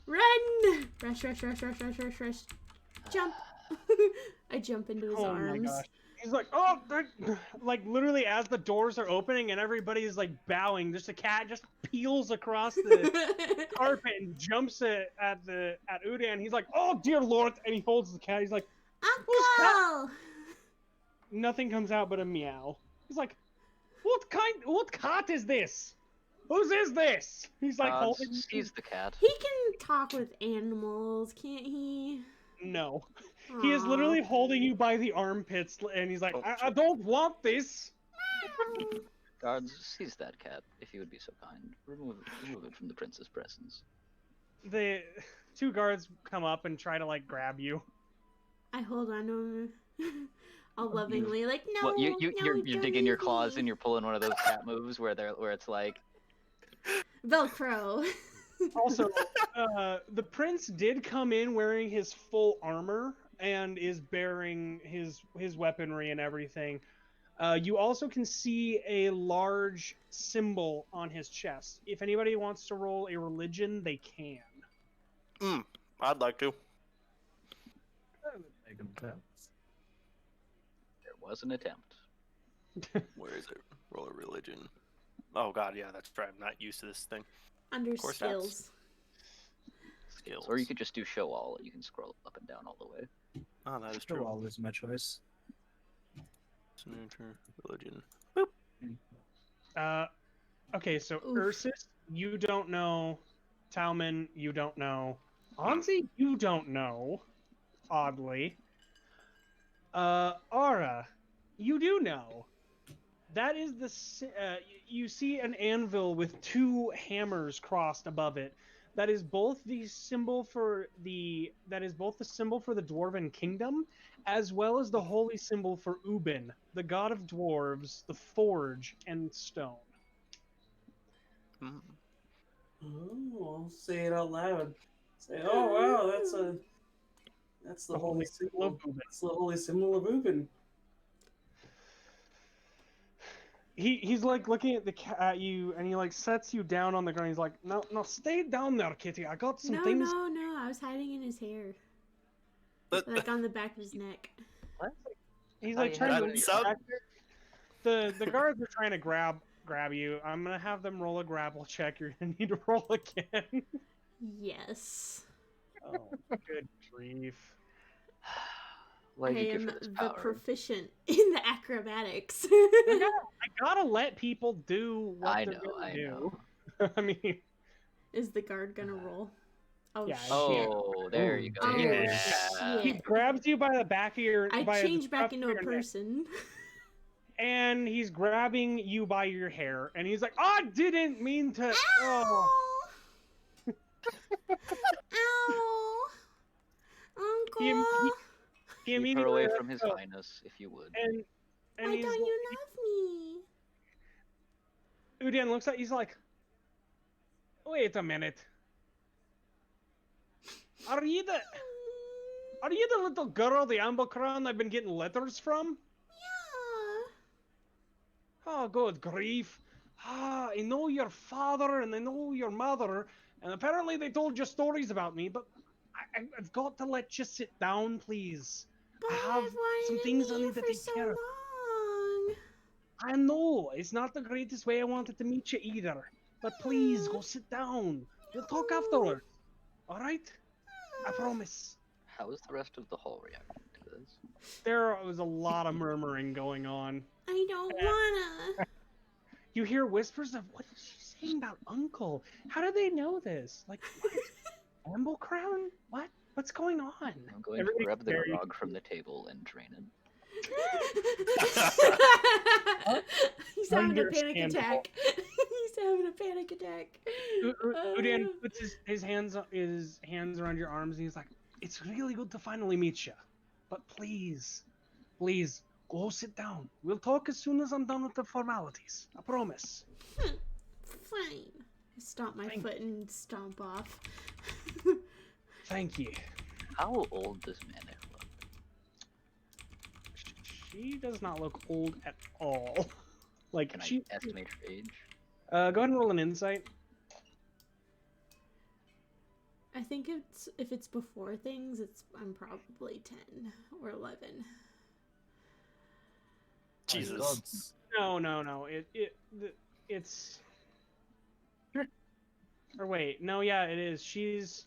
Run! Rush, rush, rush, rush, rush, rush, rush. Jump. I jump into his Oh arms. my gosh. He's like, oh, like literally as the doors are opening and everybody is like bowing, just a cat just peels across the carpet and jumps at Udan. He's like, oh dear lord, and he holds the cat. He's like, Uncle! nothing comes out but a meow. He's like, what cat is this? Whose is this? He's like holding. He's the cat. He can talk with animals, can't he? No. He is Aw. literally holding you by the armpits, and he's like, Oh, I don't want this. Guards, seize that cat, if you would be so kind. Remove it from the prince's presence. The two guards come up and try to like grab you. I hold on to him all lovingly, like, no, Well, no, you're don't digging your leave claws me. and you're pulling one of those cat moves where it's like, Velcro. Also, the prince did come in wearing his full armor and is bearing his weaponry and everything. You also can see a large symbol on his chest. If anybody wants to roll a religion, they can. I'd like to. Make him tell. there was an attempt. Where is it? Roll a religion. Oh god, yeah, that's right. I'm not used to this thing. Under course skills. Skills. Or you could just do show all. You can scroll up and down all the way. Oh, that is True. true. All is my choice. Signature religion. Okay, so Oof. Ursus, you don't know. Talman, you don't know. Hmm. Anzi, you don't know. Oddly. Aura, you do know. That is you see an anvil with two hammers crossed above it. That is both the symbol for the dwarven kingdom, as well as the holy symbol for Ubin, the god of dwarves, the forge, and stone. Hmm. Oh, I'll say it out loud. Say, oh wow, that's the holy symbol. of Ubin. That's the holy symbol of Ubin. He's like looking at you, and he like sets you down on the ground. He's like, no, stay down there, kitty. I got some No, things. no, I was hiding in his hair. But- Like on the back of his neck. He's Oh, like you trying had to it. lead That you back there. The guards are trying to grab you. I'm gonna have them roll a grapple check. You're gonna need to roll again. Yes. Oh, good grief. Why'd I you give am her this the power? proficient in the acrobatics. I gotta let people do what I they're know, gonna I do. know. I mean, Is the guard gonna roll? Oh, Yeah, shit. Oh, there you go. Oh, Yeah. he shit. grabs you by the back of your. I by the changed back scruff of into a your neck, person. and he's grabbing you by your hair, and he's like, "I didn't mean to." Oh. Ow! Uncle! He, he Keep her immediately away lets from his go, highness, if you would. and Why he's don't you love me? Udian looks at. He's like, "Wait a minute. Are you the little girl, the Amber Crown I've been getting letters from?" Yeah. Oh, good grief. I know your father and I know your mother, and apparently they told you stories about me, but I've got to let you sit down, please. But I have I've wanted some to things meet I you need to for take so care of. long. I know, it's not the greatest way I wanted to meet you either, but please, go sit down. We'll talk afterwards, alright? I promise. How is the rest of the hall reacting to this? There was a lot of murmuring going on. I don't wanna. You hear whispers of, what is she saying about Uncle? How do they know this? Like, what? Amble Crown? What? What's going on? I'm going Everybody's to grab the very grog from the table and drain it. He's having a panic Understandable. attack. He's having a panic attack. Udian puts his hands around your arms and he's like, "It's really good to finally meet you, but please, go sit down. We'll talk as soon as I'm done with the formalities. I promise." Fine. I stomp my foot and stomp off. Thank you. How old does Manic look? She does not look old at all. Like, Can she. I estimate her age? Go ahead and roll an insight. I think if it's before things, I'm probably 10 or 11. Jesus. No. It's. Or wait, no, yeah, it is. She's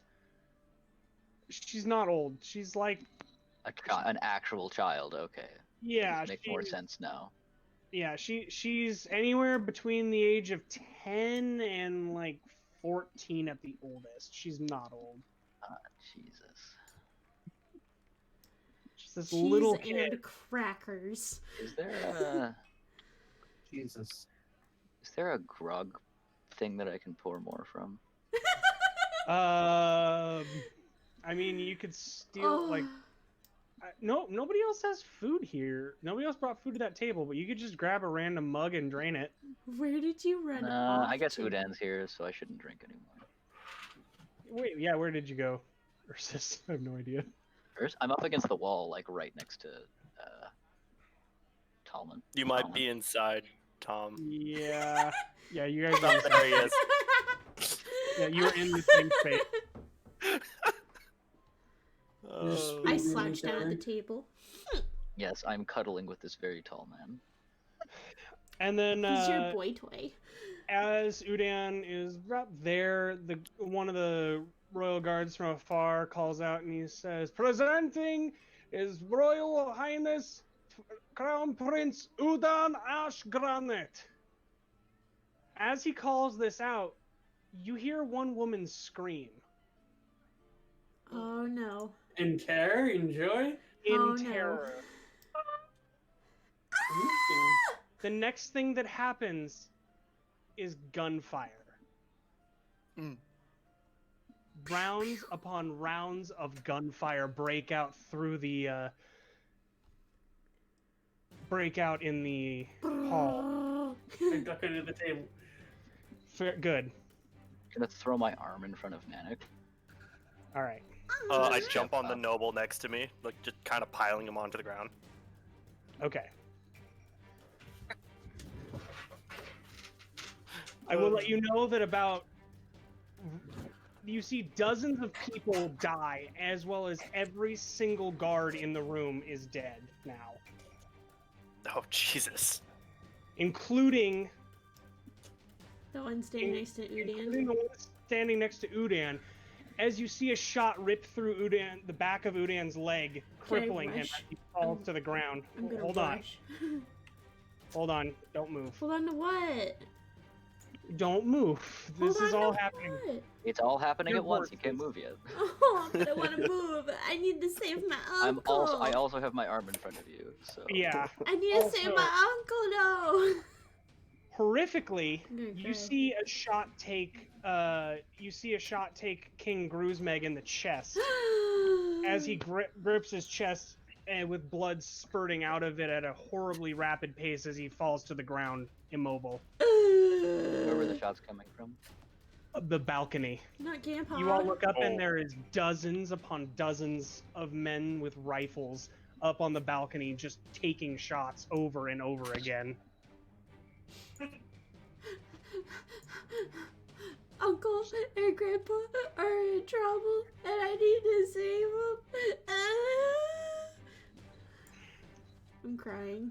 not old. She's like, An actual child, okay. yeah, These make more sense now. Yeah, she's anywhere between the age of 10 and like 14 at the oldest. She's not old. Jesus. She's this Cheese little kid. and crackers. Is there Jesus. a grog thing that I can pour more from? I mean, you could steal like No, nobody else has food here. Nobody else brought food to that table, but you could just grab a random mug and drain it. Where did you run off I guess to? Udan's here, so I shouldn't drink anymore. Wait, yeah, where did you go? Ursus, I have no idea. First, I'm up against the wall, like right next to Talman. You might be inside, Tom. Yeah, you guys Oh, are. there he is. Yeah, you were in the same space. Oh. I slouched down at the table. Yes, I'm cuddling with this very tall man. And then He's your boy toy. as Udan is up there, one of the royal guards from afar calls out and he says, "Presenting His Royal Highness Crown Prince Udan Ashgranet." As he calls this out, you hear one woman scream Oh no. In terror, in joy. in Oh, no. terror. The next thing that happens is gunfire. Mm. Rounds upon rounds of gunfire break out through the in the hall. I duck under the table. Good. I'm gonna throw my arm in front of Nanik. All right. I jump on the noble next to me, like just kind of piling him onto the ground. Okay. I will let you know that you see dozens of people die, as well as every single guard in the room is dead now, Oh Jesus! including The one standing next to including Udan. the one standing next to Udan. As you see a shot rip through the back of Udan's leg, crippling him rush? as he falls to the ground. I'm gonna Hold rush. on, don't move. Hold on to what? Don't move. This Hold is on all to happening. what? It's all happening Your at once. You horse can't is- move yet. Oh, but I want to move. I need to save my uncle. I also have my arm in front of you. So Yeah. I need to save also- my uncle though. Horrifically, I'm gonna you cry. see a shot take King Gruzmeg in the chest as he grips his chest and with blood spurting out of it at a horribly rapid pace as he falls to the ground immobile. where were the shots coming from? The balcony. Not Grandpa. You all look up Oh. and there is dozens upon dozens of men with rifles up on the balcony just taking shots over and over again. Uncle and Grandpa are in trouble, and I need to save them. I'm crying.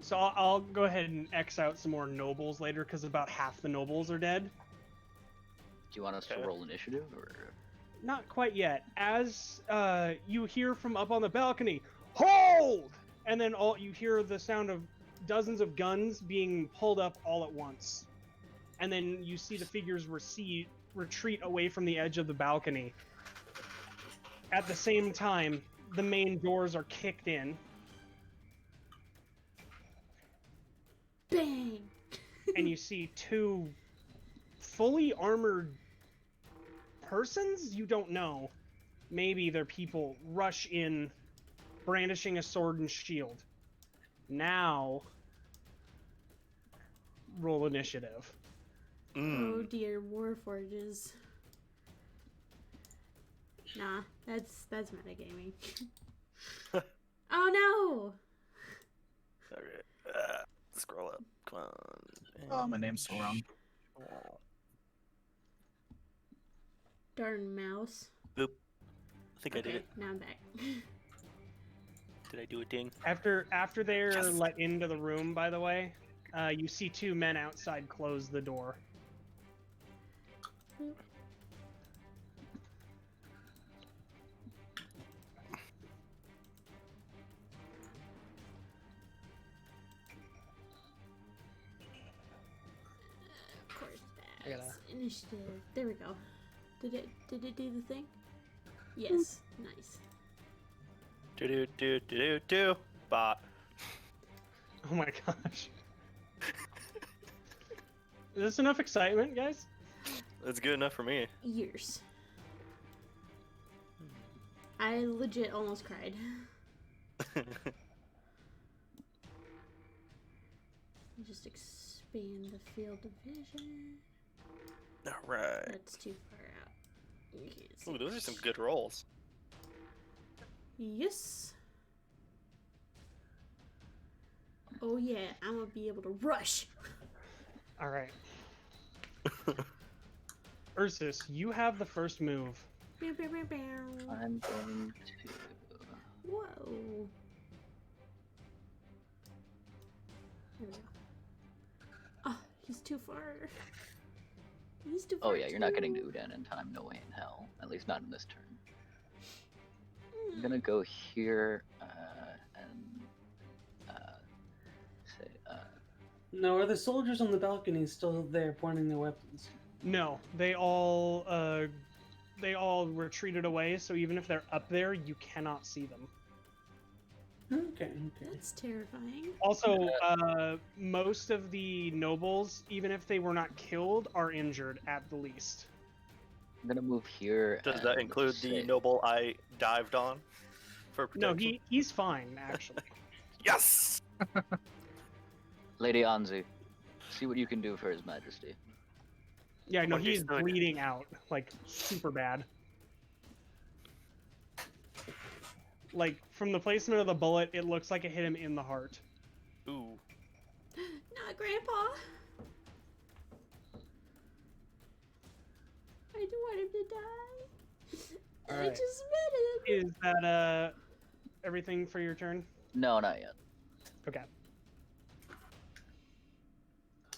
So I'll go ahead and X out some more nobles later because about half the nobles are dead. Do you want us to Okay. roll initiative or? Not quite yet. As you hear from up on the balcony, "Hold!" And then you hear the sound of dozens of guns being pulled up all at once. And then you see the figures retreat away from the edge of the balcony. At the same time, the main doors are kicked in, Bang! and you see two fully armored persons you don't know. Maybe they're people rush in, brandishing a sword and shield. Now, roll initiative. Oh dear, Warforges. Nah, that's metagaming. Oh Okay. Scroll up. Come on. Oh, my name's so wrong. Oh. no! Darn mouse. Boop. I think I did Okay, it. now I'm back. Did I do a ding? After they're Yes. let into the room, by the way, you see two men outside close the door. Of course, I gotta- that's initiative. There we go. Did it do the thing? Yes. Nice. Do. Bot. Oh my gosh. Is this enough excitement, guys? That's good enough for me. Years. I legit almost cried. Just expand the field of vision. All right. That's too far out. You can't see. Ooh, those are some good rolls. Yes. Oh yeah, I'm gonna be able to rush. All right. Ursus, you have the first move. Bow, bow, bow, bow. I'm going to. Whoa. There we go. Oh, he's too far. He's too far. Oh yeah, you're not getting to too. Udan in time. No way in hell. At least not in this turn. I'm gonna go here and say No, are the soldiers on the balcony still there pointing their weapons? No, they all retreated away. So even if they're up there, you cannot see them. Okay. That's terrifying. Also, most of the nobles, even if they were not killed, are injured at the least. I'm gonna move here. Does that and include the say- noble I dived on for No, protection? he's fine actually. Yes! Lady Anzu, see what you can do for His Majesty. Yeah, no, he's Understood. bleeding out like super bad. Like from the placement of the bullet, it looks like it hit him in the heart. Ooh. Not Grandpa. I don't want him to die. I Alright. just met him. Is that everything for your turn? No, not yet. Okay.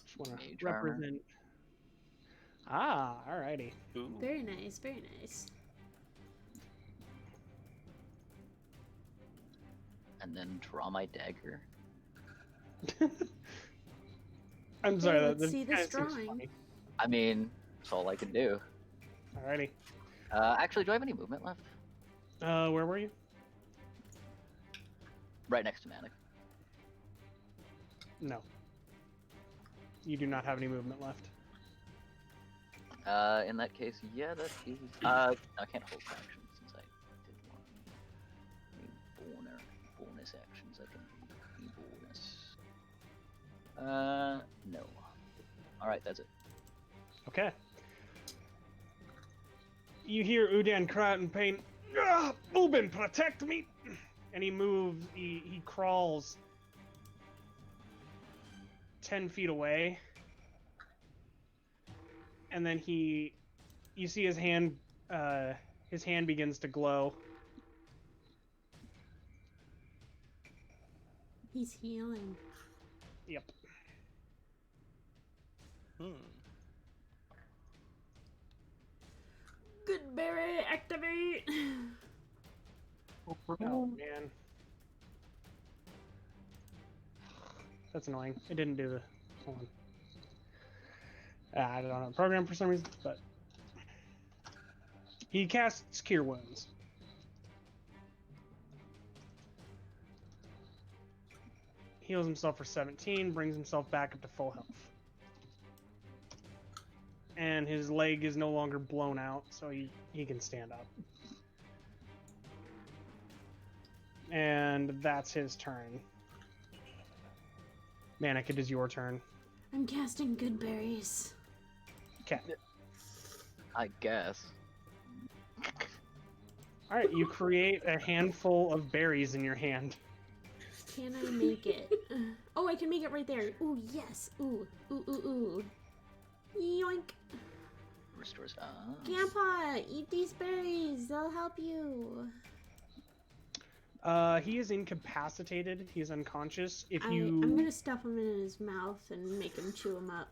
Just want Mage to armor. represent. Ah, alrighty. Ooh. Very nice, very nice. And then draw my dagger. I'm sorry. let's that see kinda this seems drawing. funny. I mean, that's all I can do. Alrighty. Actually, do I have any movement left? Where were you? Right next to Manic. No. You do not have any movement left. In that case, yeah, that is. I can't hold action since I did one. Bonus actions. I can do bonus. No. All right, that's it. Okay. You hear Udan cry out in pain. Ah, Ubin, protect me! And he moves. He crawls 10 feet away. And then you see his hand begins to glow. He's healing. Yep. Hmm. Good berry, activate. Oh man. That's annoying. It didn't do the. Hold on. I don't have a program for some reason, but he casts Cure Wounds. Heals himself for 17, brings himself back up to full health. And his leg is no longer blown out, so he can stand up. And that's his turn. Manic, it is your turn. I'm casting good berries. Okay. I guess. Alright, you create a handful of berries in your hand. Can I make it? Oh, I can make it right there. Ooh, yes. Ooh, ooh, ooh, ooh. Yoink. Restores. Grandpa, eat these berries. They'll help you. He is incapacitated. He's unconscious. If I'm you gonna stuff them in his mouth and make him chew them up.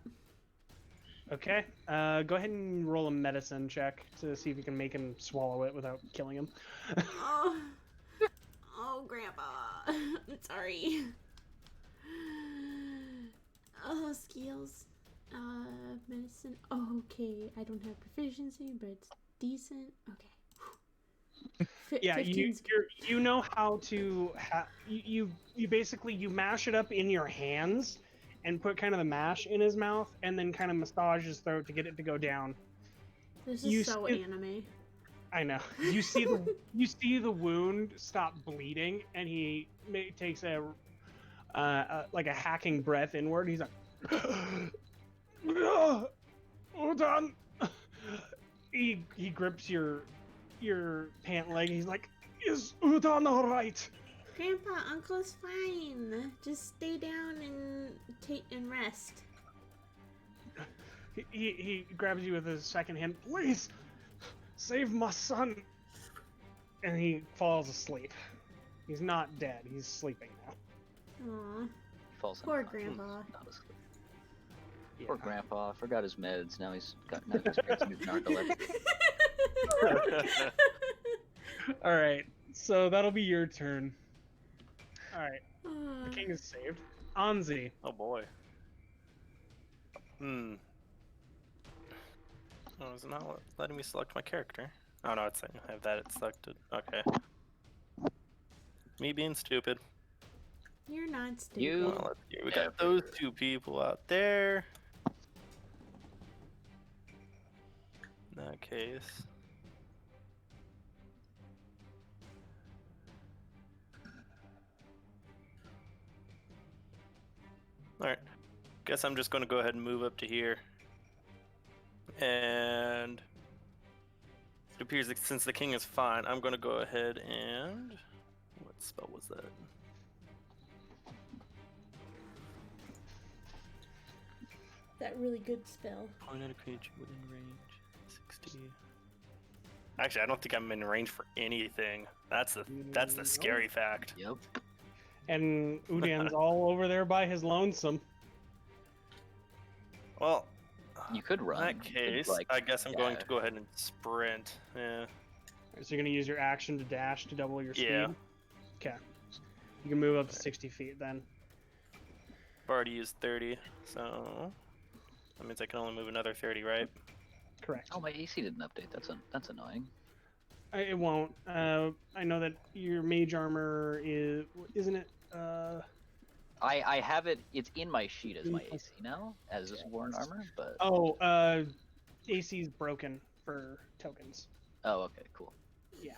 okay, go ahead and roll a medicine check to see if you can make him swallow it without killing him. Oh, oh, Grandpa. I'm sorry. Oh, skills. Medicine. Oh, okay. I don't have proficiency, but it's decent. Okay. Yeah, 15's you know how to you basically you mash it up in your hands and put kind of the mash in his mouth and then kind of massage his throat to get it to go down. This you is so skip- anime. I know. You see the wound stop bleeding, and he takes a like a hacking breath inward. He's like, Udan. He grips your pant leg. He's like, is Udan all right? Grandpa, Uncle's fine. Just stay down and rest. He grabs you with his second hand. Please, save my son. And he falls asleep. He's not dead. He's sleeping now. Aw, Falls poor unconscious, Grandpa. not asleep. Yeah. Poor Grandpa. Forgot his meds. Now he's experiencing his narcolepsy. All right. So that'll be your turn. All right. Aw. The king is saved. Anzi. Oh boy. Hmm. Oh, it's not letting me select my character. Oh no, it's saying I have that selected. Okay. Me being stupid. You're not stupid. You- Well, let's see. We got those two people out there. In that case. Alright. Guess I'm just going to go ahead and move up to here. And it appears that since the king is fine, I'm going to go ahead and... What spell was that? That really good spell. Point at a creature within range. 60. Actually, I don't think I'm in range for anything. That's the Nope. scary fact. Yep. And Udan's all over there by his lonesome. Well, You could run. in that You could, case, like, I guess I'm going to dash. go ahead and sprint. Yeah. So you're gonna use your action to dash to double your speed. Yeah. Okay. You can move up to 60 feet then. I've already used 30, so that means I can only move another 30, right? Correct. Oh, my AC didn't update. That's annoying. It won't. I know that your mage armor isn't it? I have it. It's in my sheet as my AC now, as is worn armor. But AC is broken for tokens. oh, okay, cool. Yeah.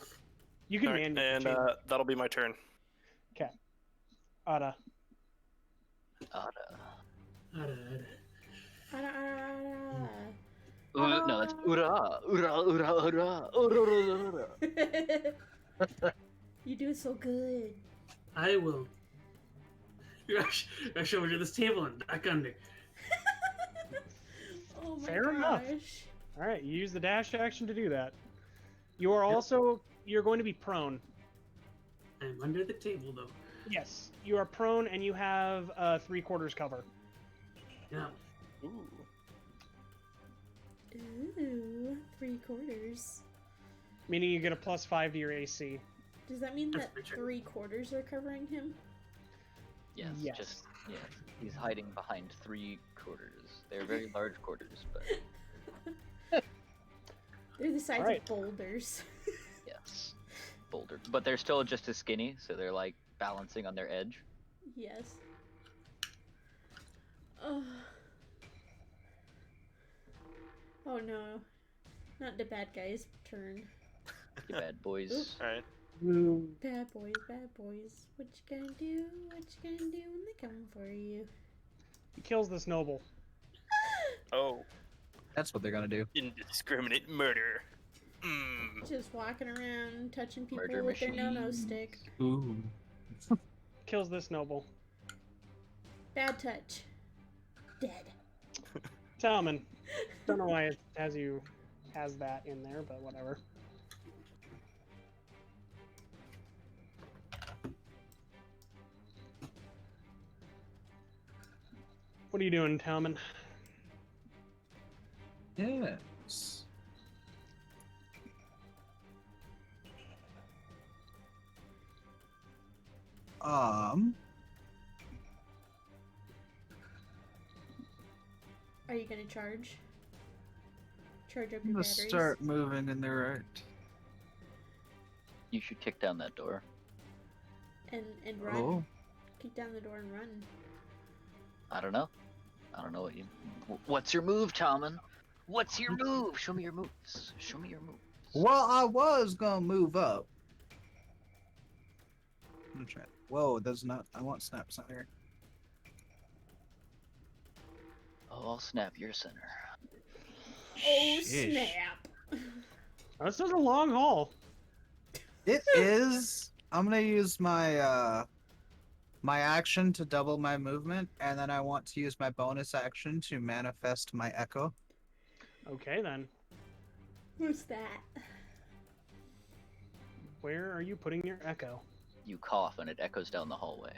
You can Alright, manually and change. that'll be my turn. Okay. Ada. No, that's ura, ura, ura, ura, ura, ura. You do so good. I will rush over to this table and duck under. Oh my Fair gosh. enough. All right, you use the dash action to do that. You are also you're going to be prone. I'm under the table though. Yes, you are prone and you have 3/4 cover. Yeah. Ooh. Ooh, 3/4. Meaning you get a +5 to your AC. Does that mean That's that pretty true. 3/4 are covering him? Yes, Yes. just yeah. He's hiding behind 3/4. They're very large quarters, but They're the size Alright. of boulders. yes, boulder. But they're still just as skinny, so they're like balancing on their edge. Yes. Oh. Oh no. Not the bad guy's turn. You bad boys. All right. Bad boys, bad boys. What you gonna do? What you gonna do when they come for you? He kills this noble. Oh, That's what they're gonna do. indiscriminate murder. Mm. Just walking around, touching people Murder with their no-no machines. stick. Ooh. Kills this noble. Bad touch. Dead. Talman. Don't know why it has that in there, but whatever. What are you doing, Talman? Yes. Are you gonna charge? Charge up I'm your gonna batteries? start moving in the right. You should kick down that door. And run. Oh, Kick down the door and run. I don't know. I don't know what you. What's your move, Talman? What's your move? Show me your moves. Show me your moves. Well, I was gonna move up. I'm gonna try. Whoa, does not. I want snaps on here. Oh, I'll snap your center. Oh Sheesh. snap! This is a long haul. It is. I'm gonna use my my action to double my movement, and then I want to use my bonus action to manifest my echo. Okay, then. Who's that? Where are you putting your echo? You cough and it echoes down the hallway.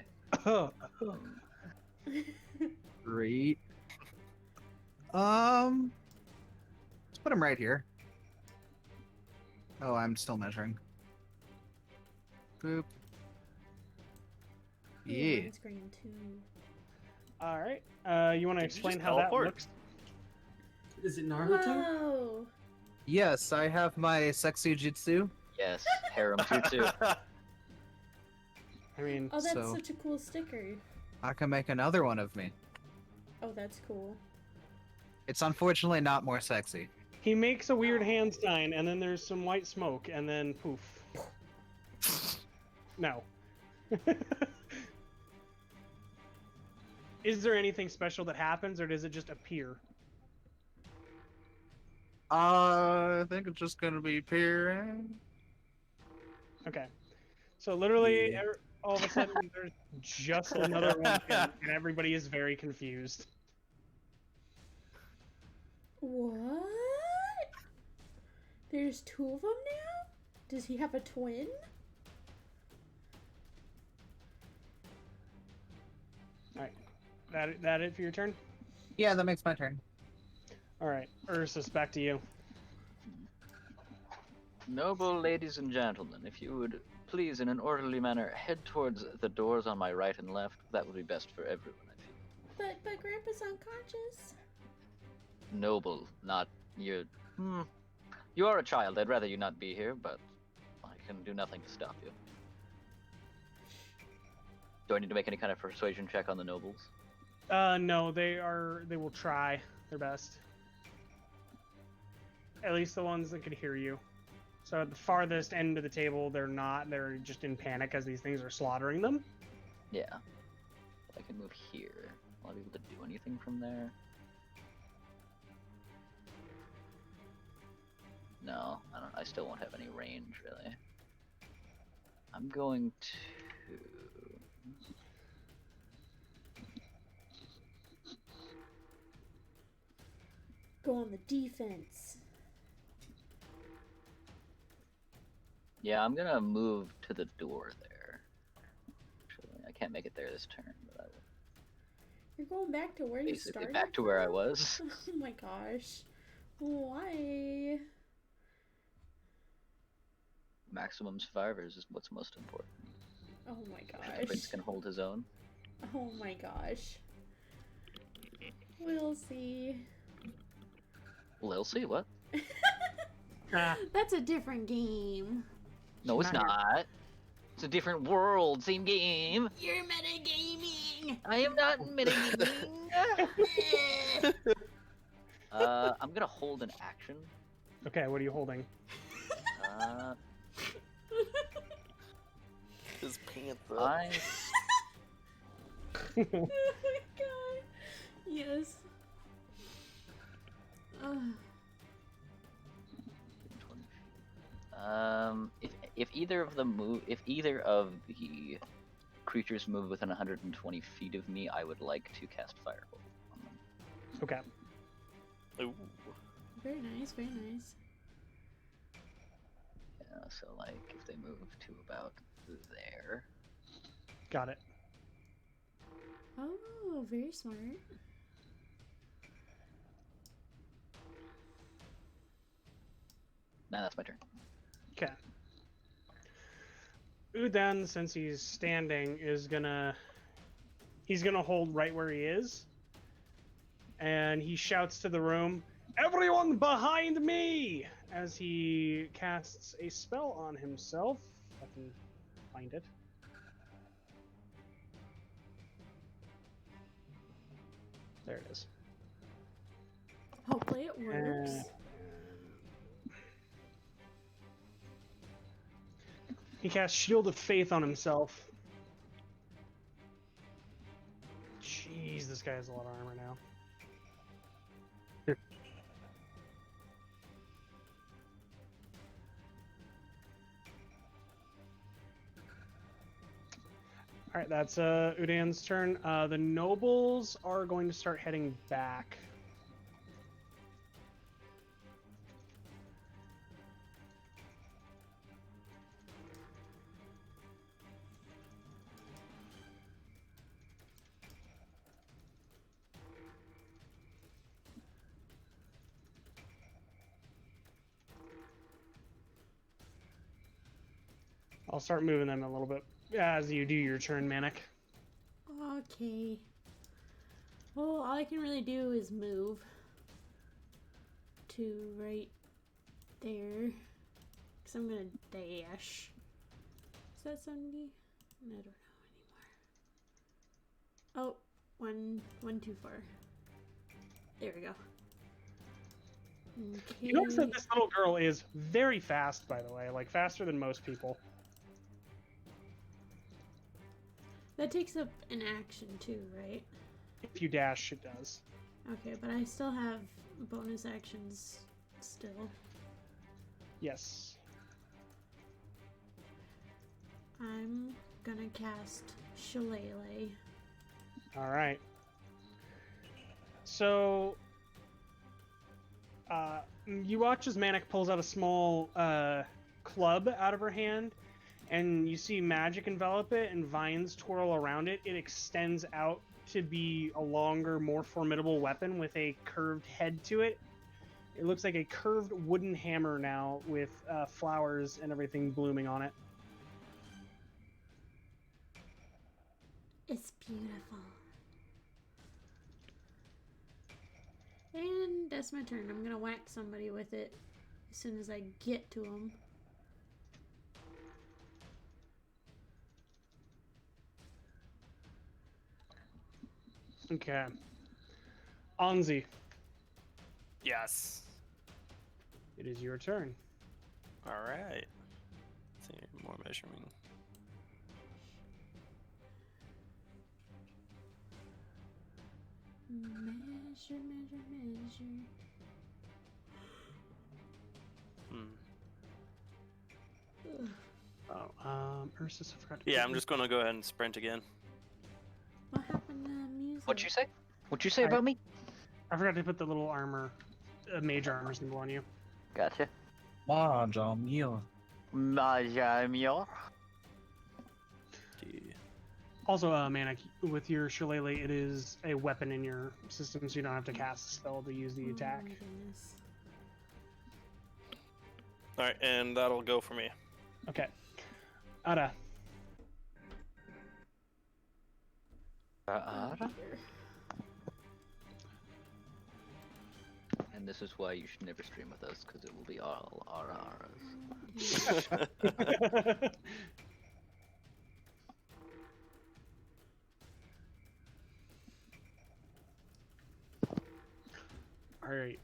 Great. Let's put him right here. Oh, I'm still measuring. Boop. Yeah. Mine's green too. All right. You want to Did you explain just how that teleport? looks? Is it Naruto? Whoa! Yes, I have my sexy jutsu. Yes, harem jutsu. I mean, Oh, that's So- such a cool sticker. I can make another one of me. Oh, that's cool. It's unfortunately not more sexy. he makes a weird hand sign, and then there's some white smoke, and then poof. No. Is there anything special that happens, or does it just appear? I think it's just gonna be peering. Okay. So literally, Yeah. all of a sudden, there's just another one, and everybody is very confused. What? There's two of them now? Does he have a twin? All right. That it for your turn? Yeah, that makes my turn. All right. Ursus, back to you. Noble ladies and gentlemen, if you would please, in an orderly manner, head towards the doors on my right and left. That would be best for everyone, I feel. But Grandpa's unconscious. Noble, not your. You are a child. I'd rather you not be here, but I can do nothing to stop you. Do I need to make any kind of persuasion check on the nobles? No, they will try their best. At least the ones that could hear you. So at the farthest end of the table, they're not. They're just in panic as these things are slaughtering them. Yeah. I can move here. Will I be able to do anything from there? No, I don't. I still won't have any range, really. I'm going to. Go on the defense. Yeah, I'm gonna move to the door there. Actually, I can't make it there this turn, but I will. You're going back to where you Basically started. back to where I from? was. Oh my gosh. Why? Maximum survivors is what's most important. Oh my If the prince gosh. can hold his own. Oh my gosh. We'll see. We'll see. What? Ah, That's a different game. No, it's Not not. It's a different world. Same game. You're metagaming. I am not mitigating. I'm gonna hold an action. okay, what are you holding? Uh, His pants up. I Oh my god. Yes. Ugh. if either of them move, if either of the creatures move within 120 feet of me, I would like to cast Firebolt on them. Okay. Ooh. Very nice, very nice. Yeah, so like if they move to about there. Got it. Oh, very smart. Nah, that's my turn. Okay. Udan, since he's standing, is gonna hold right where he is, and he shouts to the room, "Everyone behind me!" as he casts a spell on himself. If I can find it. There it is. Hopefully it works. He casts Shield of Faith on himself. Jeez, this guy has a lot of armor now. Alright, that's Udan's turn. The nobles are going to start heading back. I'll start moving them a little bit as you do your turn, Manic. Okay. Well, all I can really do is move to right there. Because I'm going to dash. Is that 70? I don't know anymore. Oh, one too far. There we go. Okay. You notice that this little girl is very fast, by the way, like faster than most people. That takes up an action too, right? If you dash, it does. Okay, but I still have bonus actions still. Yes. I'm gonna cast Shillelagh. Alright. So, you watch as Manic pulls out a small club out of her hand, and you see magic envelop it and vines twirl around it. It extends out to be a longer, more formidable weapon with a curved head to it. It looks like a curved wooden hammer now with flowers and everything blooming on it. It's beautiful. And that's my turn. I'm gonna whack somebody with it as soon as I get to them. Okay. Anzi, Yes. it is your turn. All right. Let's see, more measuring. Measure, measure, measure. Ugh. Oh, Ursus, I forgot to Yeah, put I'm you- just gonna go ahead and sprint again. What happened to the music? What'd you say? What'd you say Alright. about me? I forgot to put the little armor, mage armor symbol on you. Gotcha. Jamil. Majamio. Yeah. Also, Manic, with your shillelagh, it is a weapon in your system, so you don't have to cast a spell to use the attack. Oh my goodness. All right, and that'll go for me. Okay. Ada. Oh, dear. And this is why you should never stream with us, because it will be all RRs. Alright.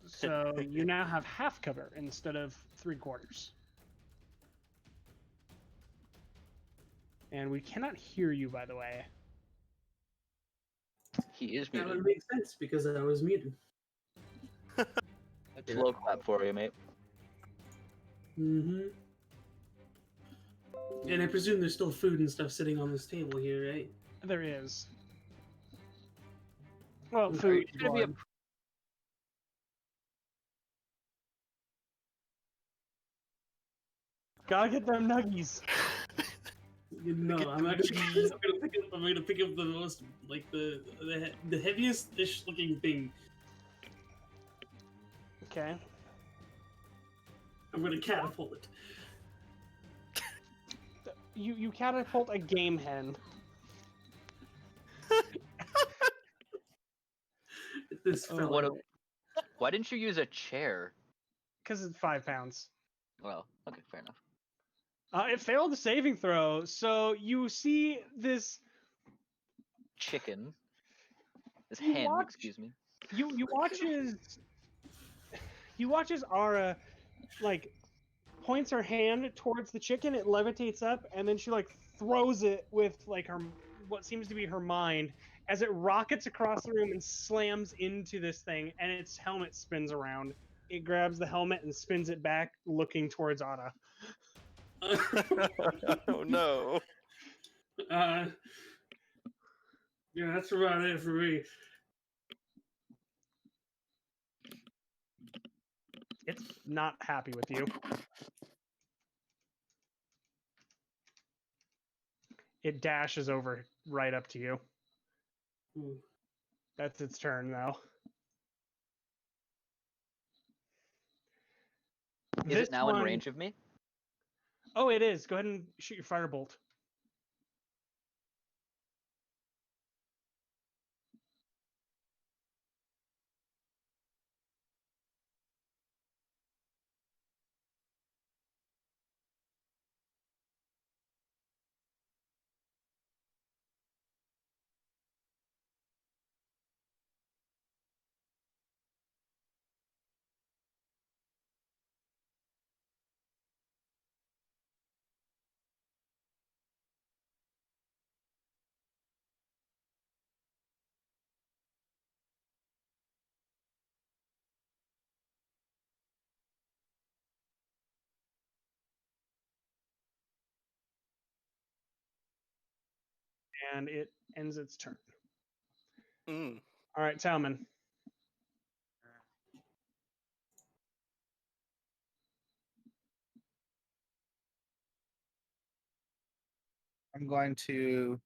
So you now have half cover instead of 3/4. And we cannot hear you, by the way. He is That muted. would make sense because I was muted. It's low clap for you, mate. Mm-hmm. And I presume there's still food and stuff sitting on this table here, right? There is. Well, Okay. food. It's gonna be a blood. Gotta get them nuggies. No, Get I'm the actually cheese. I'm gonna pick up the most like the heaviest ish looking thing. Okay. I'm gonna catapult it. You catapult a game hen. This Oh, fella. what a- Why didn't you use a chair? Because it's 5 pounds. Well, okay, fair enough. It failed the saving throw, so you see this. Chicken. This You hen, watch- excuse me. You watch as Ara like points her hand towards the chicken. It levitates up, and then she like throws it with like her what seems to be her mind as it rockets across the room and slams into this thing, and its helmet spins around. It grabs the helmet and spins it back, looking towards Ada. Oh no. Yeah, that's about it for me. It's not happy with you. It dashes over right up to you. Hmm. That's its turn now. Is This it now one, in range of me? Oh, it is. Go ahead and shoot your firebolt. And it ends its turn. Mm. All right, Talman. I'm going to